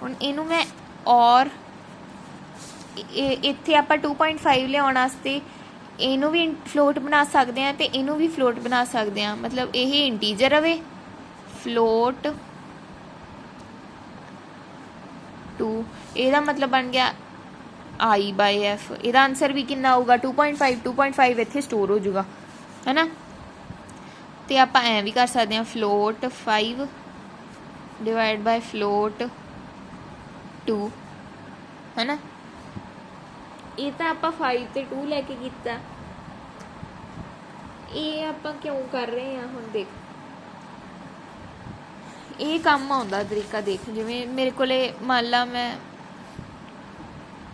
Speaker 1: ਹੁਣ ਇਹਨੂੰ ਮੈਂ ਔਰ ਇੱਥੇ ਆਪਾਂ 2.5 ਲਿਆਉਣ ਵਾਸਤੇ ਇਹਨੂੰ ਵੀ ਫਲੋਟ ਬਣਾ ਸਕਦੇ ਹਾਂ ਤੇ ਇਹਨੂੰ ਵੀ ਫਲੋਟ ਬਣਾ ਸਕਦੇ ਹਾਂ, ਮਤਲਬ ਇਹ ਇੰਟੀਜਰ ਰਵੇ ਫਲੋਟ 2, ਇਹਦਾ मतलब बन गया I/F, ਇਹਦਾ आंसर भी कितना होगा 2.5 ਇੱਥੇ स्टोर हो जाऊगा, है ना। तो आप ਐਂ भी कर सकते हैं फ्लोट 5 डिवाइड बाय फ्लोट 2, है ना। ये तो आप 5 ਤੇ 2 लेके किया, ये आप क्यों कर रहे हैं ਹੁਣ देख, ਇਹ ਕੰਮ ਆਉਂਦਾ ਤਰੀਕਾ ਦੇਖ, ਜਿਵੇਂ ਮੇਰੇ ਕੋਲੇ ਮੰਨ ਲਾ ਮੈਂ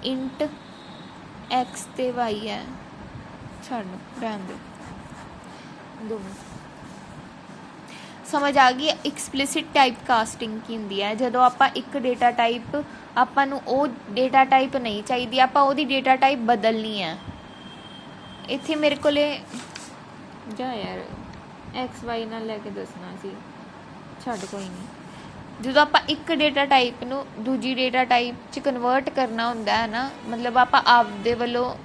Speaker 1: ਇੰਟ x ਤੇ y ਹੈ, ਛੱਡ ਰਹਿਣ ਦੇ, ਦੋਵੇਂ ਸਮਝ ਆ ਗਈ। ਐਕਸਪਲਿਸਿਟ ਟਾਈਪ ਕਾਸਟਿੰਗ ਕੀ ਹੁੰਦੀ ਹੈ, ਜਦੋਂ ਆਪਾਂ ਇੱਕ ਡੇਟਾ ਟਾਈਪ ਆਪਾਂ ਨੂੰ ਉਹ ਡੇਟਾ ਟਾਈਪ ਨਹੀਂ ਚਾਹੀਦੀ, ਆਪਾਂ ਉਹਦੀ ਡੇਟਾ ਟਾਈਪ ਬਦਲਣੀ ਹੈ। ਇੱਥੇ ਮੇਰੇ ਕੋਲੇ ਜਾ ਯਾਰ x y ਨਾਲ ਲੈ ਕੇ ਦੱਸਣਾ ਸੀ, ਛੱਡ ਕੋਈ नहीं। जो आप एक डेटा टाइप नूं दूजी डेटा टाइप च कन्वर्ट करना हुंदा है ना, मतलब आप आपदे वल्लों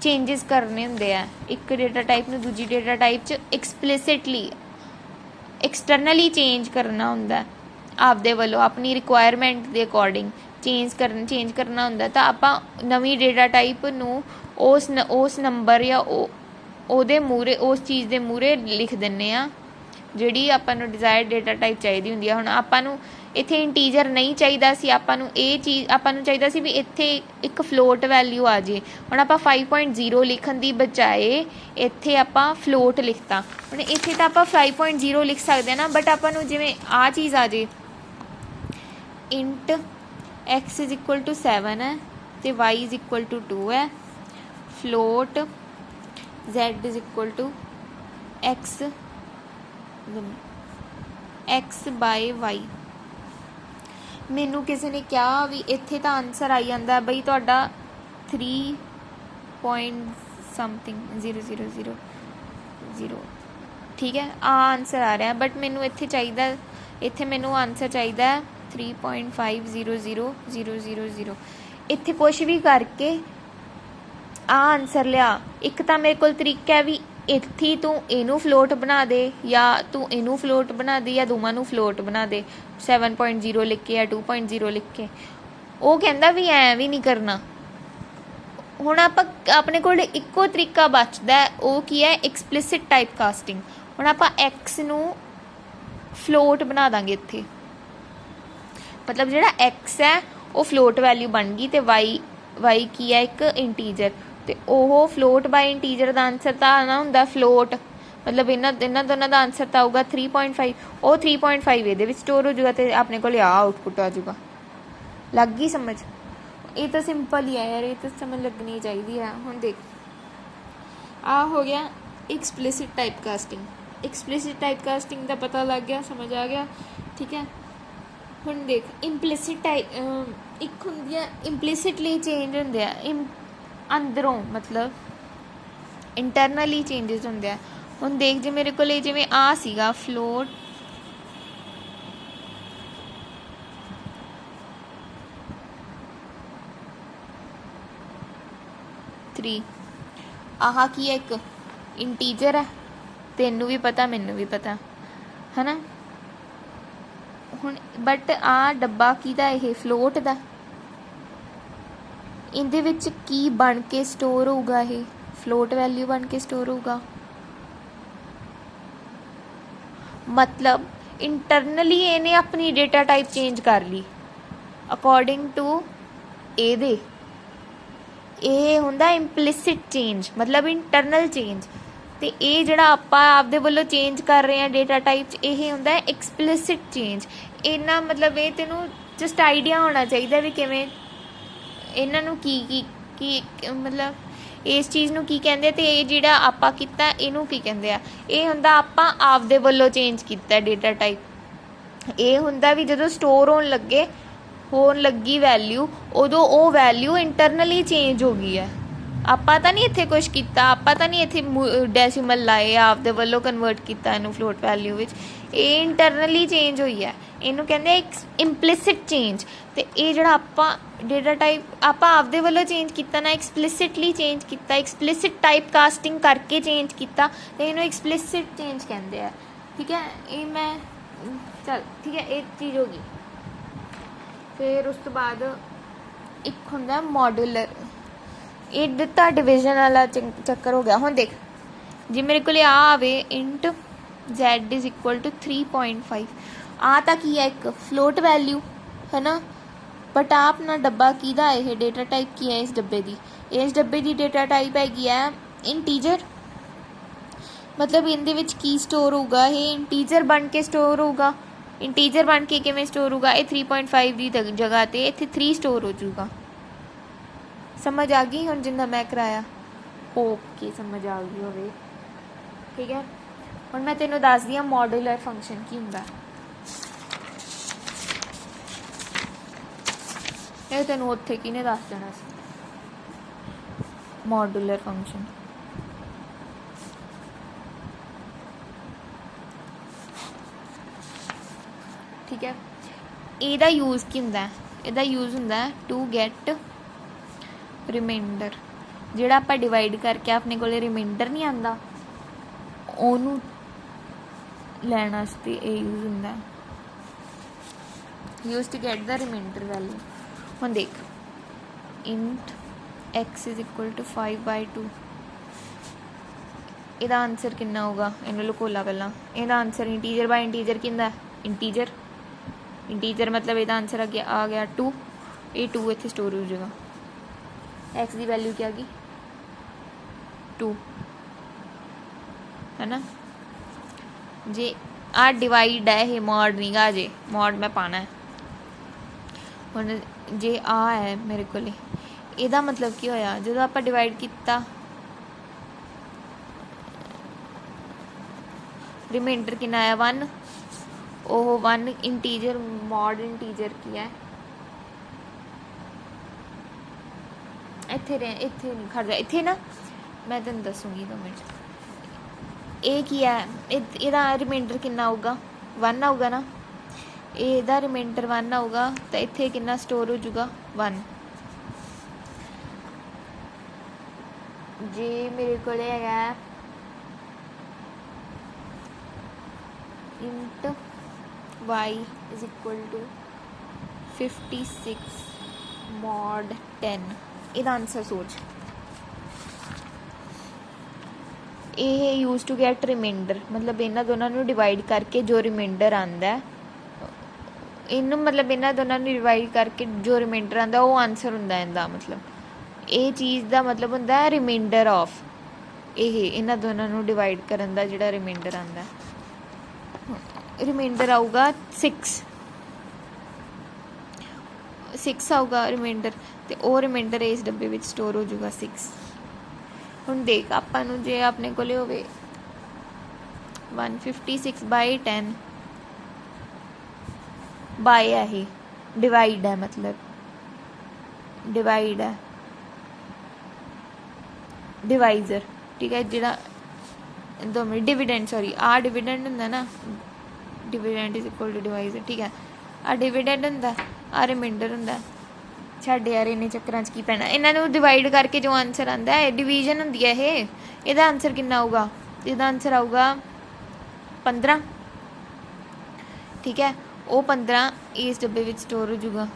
Speaker 1: चेंजिस करने हुंदे आ, एक डेटा टाइप नूं दूजी डेटा टाइप च एक्सप्लिसिटली एक्सटर्नली चेंज करना हुंदा है, आपदे वल्लों अपनी रिक्वायरमेंट दे अकॉर्डिंग चेंज करना हुंदा, तो आप नवीं डेटा टाइप नूं उस नंबर या ਉਹਦੇ ਮੂਹਰੇ उस चीज़ ਦੇ ਮੂਹਰੇ लिख ਦਿੰਦੇ ਆ ਜਿਹੜੀ ਆਪਾਂ ਨੂੰ ਡਿਜ਼ਾਇਰਡ ਡੇਟਾ ਟਾਈਪ ਚਾਹੀਦੀ ਹੁੰਦੀ ਆ। ਹੁਣ ਆਪਾਂ ਨੂੰ ਇੱਥੇ ਇੰਟੀਜਰ ਨਹੀਂ ਚਾਹੀਦਾ ਸੀ, ਆਪਾਂ ਨੂੰ ਇਹ ਚੀਜ਼ ਆਪਾਂ ਨੂੰ ਚਾਹੀਦਾ ਸੀ ਵੀ ਇੱਥੇ ਇੱਕ ਫਲੋਟ ਵੈਲਿਊ ਆ ਜੇ। ਹੁਣ ਆਪਾਂ 5.0 ਲਿਖਣ ਦੀ ਬਜਾਏ ਇੱਥੇ ਆਪਾਂ ਫਲੋਟ ਲਿਖਤਾ, ਹੁਣ ਇੱਥੇ ਤਾਂ ਆਪਾਂ 5.0 ਲਿਖ ਸਕਦੇ ਹਾਂ ਨਾ, ਬਟ ਆਪਾਂ ਨੂੰ ਜਿਵੇਂ ਆਹ ਚੀਜ਼ ਆ ਜੇ int x is equal to 7 है तो y इज इक्वल टू 2 है, float z is equal to x by y। मैनू किसी ने कहा भी इत्थे तो आंसर आई जाता बई तुहाडा 3.something 000, ठीक है आ आंसर आ रहा है, बट मैनू इत्थे चाहिए, इत्थे मैनू आंसर चाहिए 3.500000। इत्थे कुछ भी करके आ आंसर लिया। एक तो मेरे को तरीका है भी ਇੱਥੇ ਤੂੰ ਇਹਨੂੰ ਫਲੋਟ ਬਣਾ ਦੇ ਜਾਂ ਤੂੰ ਇਹਨੂੰ ਫਲੋਟ ਬਣਾ ਦੇ ਜਾਂ ਦੋਵਾਂ ਨੂੰ ਫਲੋਟ ਬਣਾ ਦੇ 7.0 ਲਿਖ ਕੇ ਜਾਂ 2.0 ਲਿਖ ਕੇ। ਉਹ ਕਹਿੰਦਾ ਵੀ ਐਂ ਵੀ ਨਹੀਂ ਕਰਨਾ। ਹੁਣ ਆਪਾਂ ਆਪਣੇ ਕੋਲ ਇੱਕੋ ਤਰੀਕਾ ਬਚਦਾ, ਉਹ ਕੀ ਹੈ ਐਕਸਪਲਿਸਿਟ ਟਾਈਪ ਕਾਸਟਿੰਗ। ਹੁਣ ਆਪਾਂ x ਨੂੰ ਫਲੋਟ ਬਣਾ ਦਾਂਗੇ ਇੱਥੇ, ਮਤਲਬ ਜਿਹੜਾ x ਹੈ ਉਹ ਫਲੋਟ ਵੈਲਿਊ ਬਣ ਗਈ ਤੇ y ਕੀ ਹੈ ਇੱਕ ਇੰਟੀਜਰ, ਤੇ ਉਹ ਫਲੋਟ ਬਾਈ ਇੰਟੀਜਰ ਦਾ ਆਂਸਰ ਤਾਂ ਆਉਣਾ ਹੁੰਦਾ ਫਲੋਟ, ਮਤਲਬ ਇਹਨਾਂ ਦੋਨਾਂ ਦਾ ਆਂਸਰ ਤਾਂ ਆਊਗਾ 3.5। ਉਹ 3.5 ਇਹਦੇ ਵਿੱਚ ਸਟੋਰ ਹੋ ਜਾਊਗਾ ਤੇ ਆਪਣੇ ਕੋਲ ਆ ਆਊਟਪੁੱਟ ਆ ਜਾਊਗਾ। ਲੱਗ ਗਈ ਸਮਝ? ਇਹ ਤਾਂ ਸਿੰਪਲ ਹੀ ਹੈ ਯਾਰ, ਇਹ ਤਾਂ ਸਮਝ ਲੱਗਣੀ ਚਾਹੀਦੀ ਹੈ। ਹੁਣ ਦੇਖ ਆ ਹੋ ਗਿਆ explicit type casting. Explicit type casting ਦਾ ਪਤਾ ਲੱਗ ਗਿਆ, ਸਮਝ ਆ ਗਿਆ, ਠੀਕ ਹੈ। ਹੁਣ ਦੇਖ ਇੰਪਲਿਸਿਟ ਟਾਈਪ ਇੱਕ ਹੁੰਦੀ ਹੈ ਇੰਪਲਿਸਿਟਲੀ ਚੇਂਜ ਹੁੰਦੇ ਆ ਅੰਦਰੋਂ, ਮਤਲਬ ਇੰਟਰਨਲੀ ਚੇਂਜਸ ਹੁੰਦੇ ਆ। ਹੁਣ ਦੇਖ ਜੇ ਮੇਰੇ ਕੋਲ ਜਿਵੇਂ ਆ ਸੀਗਾ ਫਲੋਟ 3। आह की है, एक इंटीजर है, तेनू भी पता मैनू भी पता है ना। हुण बट आ डब्बा किहदा, ये फ्लोट दा, इहदे विच की बन के स्टोर होऊगा, ये फ्लोट वैल्यू बन के स्टोर होऊगा। मतलब इंटरनली इहने अपनी डेटा टाइप चेंज कर ली अकॉर्डिंग टू एदे। ये हुंदा इंपलिसिट चेंज, मतलब इंटरनल चेंज। तो ये जिहड़ा आपां आपदे वल्लों चेंज कर रहे हैं डेटा टाइप च, ये हुंदा एक्सप्लिसिट चेंज। इन्ना मतलब ये तेनू जस्ट आइडिया होना चाहिए भी किवें इन्हां नूं की मतलब इस चीज़ नूं की कहंदे, ते ये जिहड़ा आपां कीता इहनूं की कहंदे आ। ये हुंदा आपां आपदे वल्लों चेंज कीता डेटा टाइप। ये हुंदा भी जदों स्टोर होण लगी वैल्यू, उदों वो वैल्यू इंटरनली चेंज हो गई है। आपां तां नहीं इत्थे कुछ कीता, आपां तां नहीं इत्थे डेसीमल लाए, आपदे वल्लों कन्वर्ट कीता इनू फ्लोट वैल्यू विच। ये इंटरनली चेंज हुई है, इनू कहंदे इंपलिसिट चेंज। ते ये जिहड़ा आपां डेटा टाइप आपां आपदे वल्लों चेंज कीता ना, एक्सप्लिसिटली चेंज कीता, एक्सप्लिसिट टाइप कास्टिंग करके चेंज कीता, ते इनू एक्सप्लिसिट चेंज कहंदे आ। ठीक है, ये मैं चल ठीक है, एक चीज़ होगी। फिर उस तो बाद एक हुंदा मॉड्यूलर, ये दिता डिविजन वाला चक्कर हो गया। हुण देख, जे मेरे को आवे int z is equal to 3.5, आ तां की है एक फ्लोट वैल्यू है ना। बट आप अपना डब्बा किहदा है, ये डेटा टाइप की है इस डब्बे की, इस डब्बे की डेटा टाइप हैगी है इंटीजर। मतलब इहदे विच की स्टोर होगा, ये इंटीजर बन के स्टोर होगा। इंटीजर बन के किवें स्टोर होगा, ये 3.5 की जगह ते इत्थे 3 स्टोर हो जाऊगा। समझ आ गई हुण जिन्ना मैं कराया? ओके, समझ आ गई होवे। ठीक है, हुण मैं तेनों दस दी मॉड्यूलर फंक्शन की हुंदा। ये तेनों उत्थे किहने दस देना सी मॉड्यूलर फंक्शन। ठीक है, ਇਹਦਾ यूज़ की ਹੁੰਦਾ, ਇਹਦਾ यूज़ ਹੁੰਦਾ टू गैट रिमाइंडर। ਜਿਹੜਾ ਆਪਾਂ डिवाइड करके अपने को रिमाइंडर नहीं आता, ਉਹਨੂੰ ਲੈਣ ਵਾਸਤੇ ਇਹ यूज़ ਹੁੰਦਾ, use to get the remainder value. ਹੁਣ देख, int x is equal to 5/2, ਇਹਦਾ आंसर कितना होगा, ਇਹਨੂੰ लुको ला पहला। ਇਹਦਾ आंसर इंटीजर बाय इंटीजर की ਹੁੰਦਾ, इंटीजर मतलब ਇਹਦਾ आंसर आ गया 2। ये 2 इत्थे स्टोर हो जाएगा। x की वैल्यू क्या आ गई 2 है ना। जे आ डिवाइड है, ये मॉड नहीं गा, जे मॉड मैं पाना है। हुण जे आ है मेरे को, ਇਹਦਾ मतलब की होया, जो आप डिवाइड किया रिमाइंडर कितना आया 1, ओह 1 इंटीजर मॉड इंटीजर की है। इत्थे नहीं खड़, इत्थे ना मैं तेन दसूँगी 2 मिनट। ये की है, ਇਹਦਾ रिमाइंडर कितना आऊगा 1 आऊगा ना, ਇਹਦਾ रिमाइंडर 1 आऊगा, तो इत्थे कितना स्टोर हो जाऊगा 1। जे मेरे को है int y is equal to 56 mod 10, ਇਹਦਾ आंसर सोच। ਇਹ यूज़ टू गैट रिमाइंडर, मतलब इन्हां दोनों नूं डिवाइड करके जो रिमाइंडर आंदा, इनू मतलब इन्हां दोनों नूं डिवाइड करके जो रिमाइंडर आंदा वो आंसर हुंदा इहदा। मतलब ये चीज़ का मतलब हुंदा है रिमाइंडर ऑफ, ये इन्हां दोनों नूं डिवाइड करन दा जिहड़ा रिमाइंडर आंदा। रिमाइंडर आऊगा 6 आऊगा रिमाइंडर, तो वो रिमाइंडर इस डब्बे में स्टोर हो जाऊगा 6। हुण देख, आपां नूं जे अपने कोले होवे 156/10 बाय है, ये डिवाइड है, मतलब डिवाइड है डिवाइजर। ठीक है, जिहड़ा 2 मिनट डिविडेंड, सॉरी आ डिविडेंड हुंदा ना, dividend is equal to divisor. ठीक है, आ डिविडेंड हुंदा, आ रिमाइंडर हुंदा। छड्ड यार इन्ने चक्करां च की पैना इन्हां नूं डिवाइड करके जो आंसर आंदा है डिवीजन हुंदी है ये इहदा आंसर कितना आऊगा इहदा आंसर आऊगा 15 ठीक है वो 15 इस डब्बे विच स्टोर हो जाऊगा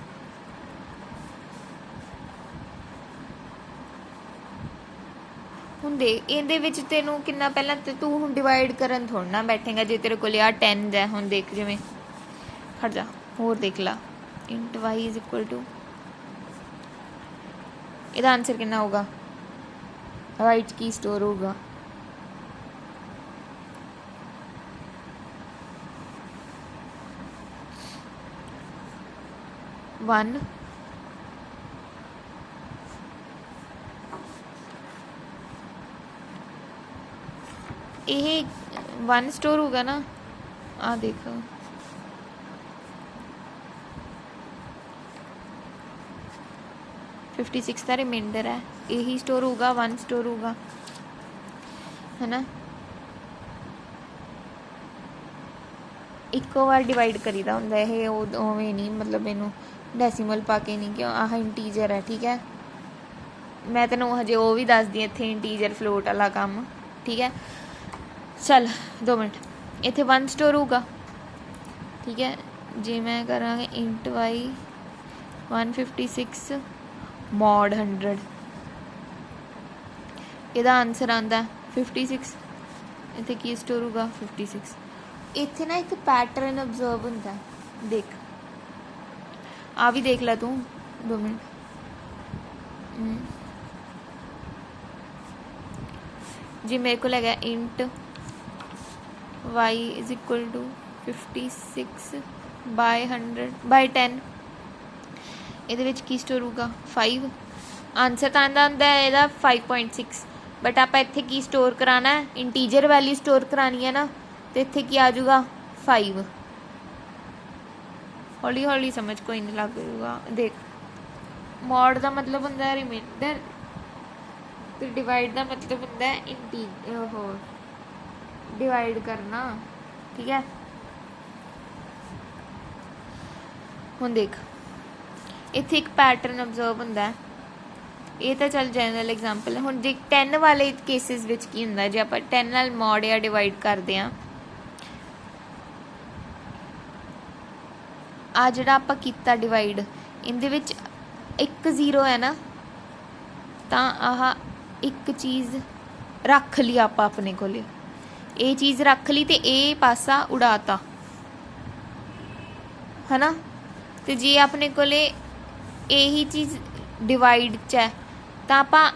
Speaker 1: हुण देख इहदे विच तैनूं कितना पहलां ते तू हुण डिवाइड करन थोड़ा ना बैठेगा जे तेरे कोल आ 10 है हुण देख जिवें खड़ जा होर देख ला int y is equal to ਇਹਦਾ आंसर कितना होगा राइट की स्टोर होगा वन ये वन स्टोर होगा ना आ देखो 56 का रिमाइंडर है यही स्टोर होगा वन स्टोर होगा है ना इको बार डिवाइड करीदा हुंदा है उवें नहीं मतलब इनू डेसीमल पा के नहीं क्यों आह इंटीजर है ठीक है मैं तेनों हजे वो भी दस दी इत्थे इंटीजर फ्लोट वाला काम ठीक है चल 2 मिनट इत्थे वन स्टोर होगा ठीक है जे मैं करांगे इंट वाई 156 मॉड 100 ਇਹਦਾ आंसर आंदा 56 ਇੱਥੇ ਕੀ स्टोर होगा 56 ਇੱਥੇ ना एक पैटर्न ऑब्जर्व ਹੁੰਦਾ देख आ भी देख ला तू 2 मिनट जी मेरे को लगा int y is equal to 56 by 100 by 10 ਇਹਦੇ ਵਿੱਚ ਕੀ ਸਟੋਰ ਹੋਊਗਾ 5 ਆਨਸਰ ਤਾਂ ਆਂਦਾ ਹੁੰਦਾ ਹੈ ਇਹਦਾ 5.6 बट आप इत्थे की स्टोर कराना है इंटीजर वैल्यू स्टोर करानी है ना तो इत्थे की आ जाऊगा 5 हौली हौली समझ कोई नहीं लग जाऊगा देख मॉड का मतलब होंगे रिमाइंडर तो डिवाइड का मतलब होंगे इंटीजर डिवाइड करना ठीक है हुण देख इत्थे एक पैटर्न ऑब्जर्व होंगे ये तो चल जनरल एग्जाम्पल है हुण जे 10 वाले केसिस विच की हुंदा जे आपां 10 नाल मॉड या डिवाइड करदे हां आ जिहड़ा आपां कीता डिवाइड इहदे विच 1 0 है ना तां आह एक चीज़ रख ली आपां अपने कोले ये चीज़ रख ली ते ये पासा उड़ाता है ना ते जे अपने कोले यही चीज़ डिवाइड च है तो आपां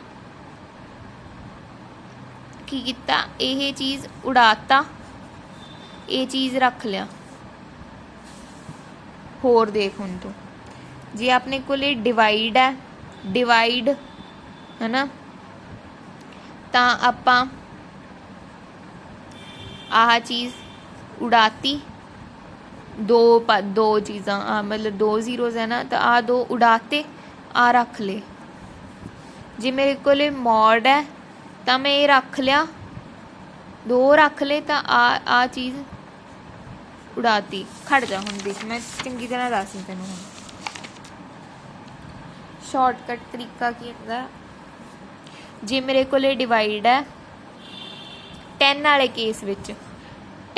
Speaker 1: की कीता ये चीज़ उड़ाता ये चीज़ रख लिया होर देख हुण तू जे अपने कोले डिवाइड है डिवाइड है ना तो आपां आह चीज़ उड़ाती दो चीज़ां मतलब 2 जीरोज़ है ना तो आ 2 उड़ाते आ रख ले जे मेरे कोले मॉड है तो मैं ये रख लिया 2 रख ले तो आ चीज़ उड़ाती खड़ जा हुण देख मैं चंगी तरह दस तैनूं शॉर्टकट तरीका की होंदा जे मेरे कोले डिवाइड है 10 वाले केस विच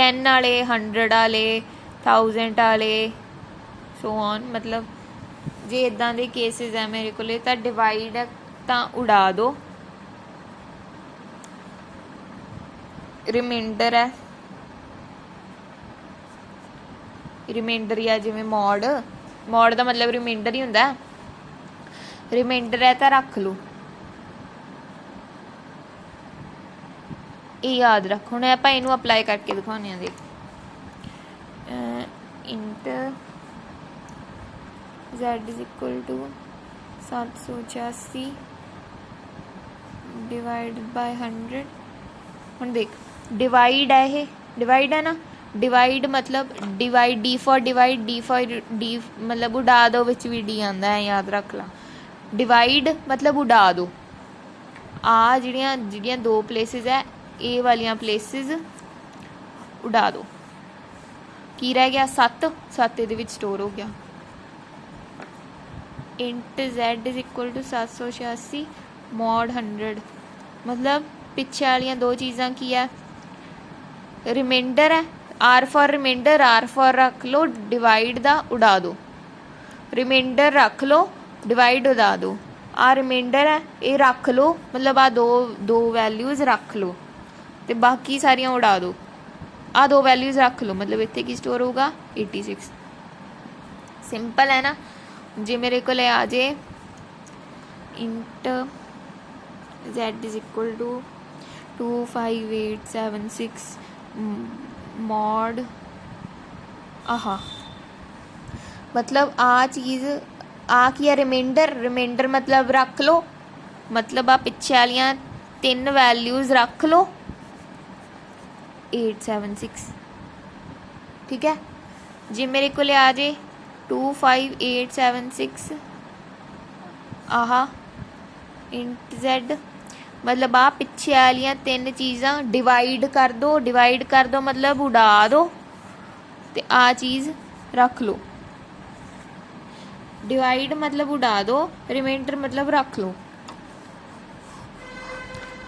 Speaker 1: 10 वाले 100 वाले 1000 वाले सो ऑन मतलब जे इदां दे केसिस है मेरे कोले तां डिवाइड है तां उड़ा दो रिमाइंडर है रिमाइंडर या जिवें मॉड का मतलब रिमाइंडर ही हुंदा रिमाइंडर है तां रख लो ये याद रख हुण आपां इहनूं अप्लाई करके दिखाउने आ देख int z is equal to 786 divided by 100 हुण देख डिवाइड है ये डिवाइड है ना डिवाइड मतलब divide D for divide D मतलब उड़ा दो विच भी डी आंदा है याद रख ला डिवाइड मतलब उड़ा दो आ जिहड़ियां 2 प्लेसिस है ए वालियां प्लेसिस उड़ा दो की रह गया 7 इहदे विच स्टोर हो गया int z is equal to 786 mod 100। मतलब पिछे वाली दो चीज़ां की है, रिमाइंडर है, R for remainder, R for रख लो, डिवाइड दा उड़ा दो, रिमाइंडर रख लो, डिवाइड उड़ा दो। आ रिमाइंडर है, ये रख लो, मतलब आ दो दो वैल्यूज़ रख लो तो बाकी सारियां उड़ा दो। आ दो वैल्यूज़ रख लो, मतलब इतने की स्टोर होगा 86। सिंपल है ना। जे मेरे को आ जाए int z is equal to 25876 mod आहा, मतलब आ चीज़ आ की है रिमाइंडर, रिमाइंडर मतलब रख लो, मतलब आ पिछे वालियां 3 वैल्यूज़ रख लो 876। ठीक है। जे मेरे को आ जाए 25876 आहा इंट z, मतलब आ पिछे वालियां 3 चीज़ां डिवाइड कर दो, डिवाइड कर दो मतलब उड़ा दो तो आ चीज़ रख लो। डिवाइड मतलब उड़ा दो, रिमाइंडर मतलब रख लो।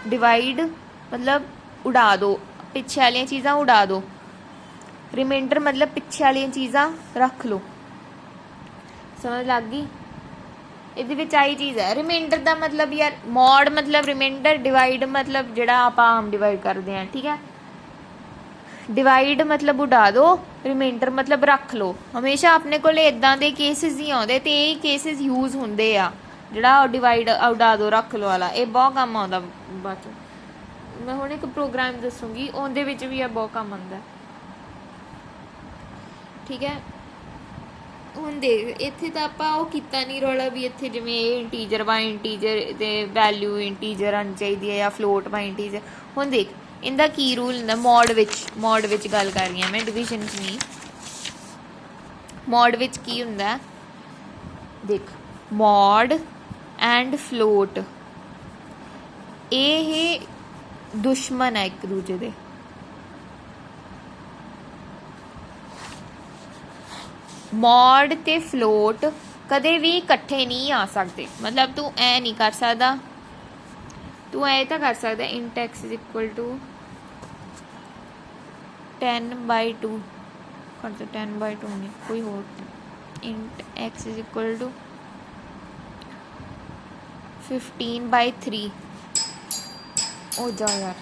Speaker 1: डिवाइड मतलब उड़ा दो, पिछे वाली चीज़ां उड़ा दो, रिमाइंडर मतलब पिछे वाली चीज़ां रख लो। समझ लग गई। ये आई चीज़ है रिमाइंडर का मतलब यार, मॉड मतलब रिमाइंडर, डिवाइड मतलब जोड़ा आप आम डिवाइड करते हैं। ठीक है। डिवाइड मतलब उड़ा दो, रिमाइंडर मतलब रख लो। हमेशा अपने को इदां दे केसिस ही आते तो यही केसिस यूज होंगे आ, जोड़ा डिवाइड उड़ा दो रख लो वाला, ये बहुत काम आता। बाद मैं हुण एक प्रोग्राम दसूँगी, उहदे विच भी यह बहुत काम आंदा। ठीक है। ਹੁਣ ਦੇਖ ਇੱਥੇ ਤਾਂ ਆਪਾਂ ਉਹ ਕੀਤਾ ਨਹੀਂ ਰੌਲਾ ਵੀ ਇੱਥੇ ਜਿਵੇਂ ਇਹ ਇੰਟੀਜਰ ਬਾਈ ਇੰਟੀਜਰ ਤੇ ਵੈਲਿਊ ਇੰਟੀਜਰ ਆਉਣੀ ਚਾਹੀਦੀ ਹੈ ਜਾਂ ਫਲੋਟ ਬਾਈ ਇੰਟੀਜਰ। ਹੁਣ ਦੇਖ ਇਹਦਾ ਕੀ ਰੂਲ ਹੁੰਦਾ ਮੋਡ ਵਿੱਚ ਗੱਲ ਕਰ ਰਹੀ ਹਾਂ ਮੈਂ, ਡਿਵੀਜ਼ਨ 'ਚ ਨਹੀਂ। ਮੋਡ ਵਿੱਚ ਕੀ ਹੁੰਦਾ, ਦੇਖ ਮੋਡ ਐਂਡ ਫਲੋਟ ਇਹ ਦੁਸ਼ਮਣ ਹੈ ਇੱਕ ਦੂਜੇ ਦੇ। मॉड ते फ्लोट कदे भी इकट्ठे नहीं आ सकते। मतलब तू ऐ नहीं कर सकता, तू ऐ तो कर सकता int x is equal to 10/2 कर दो, 10/2 नहीं कोई होर। Int x is equal to 15/3 ओ जा यार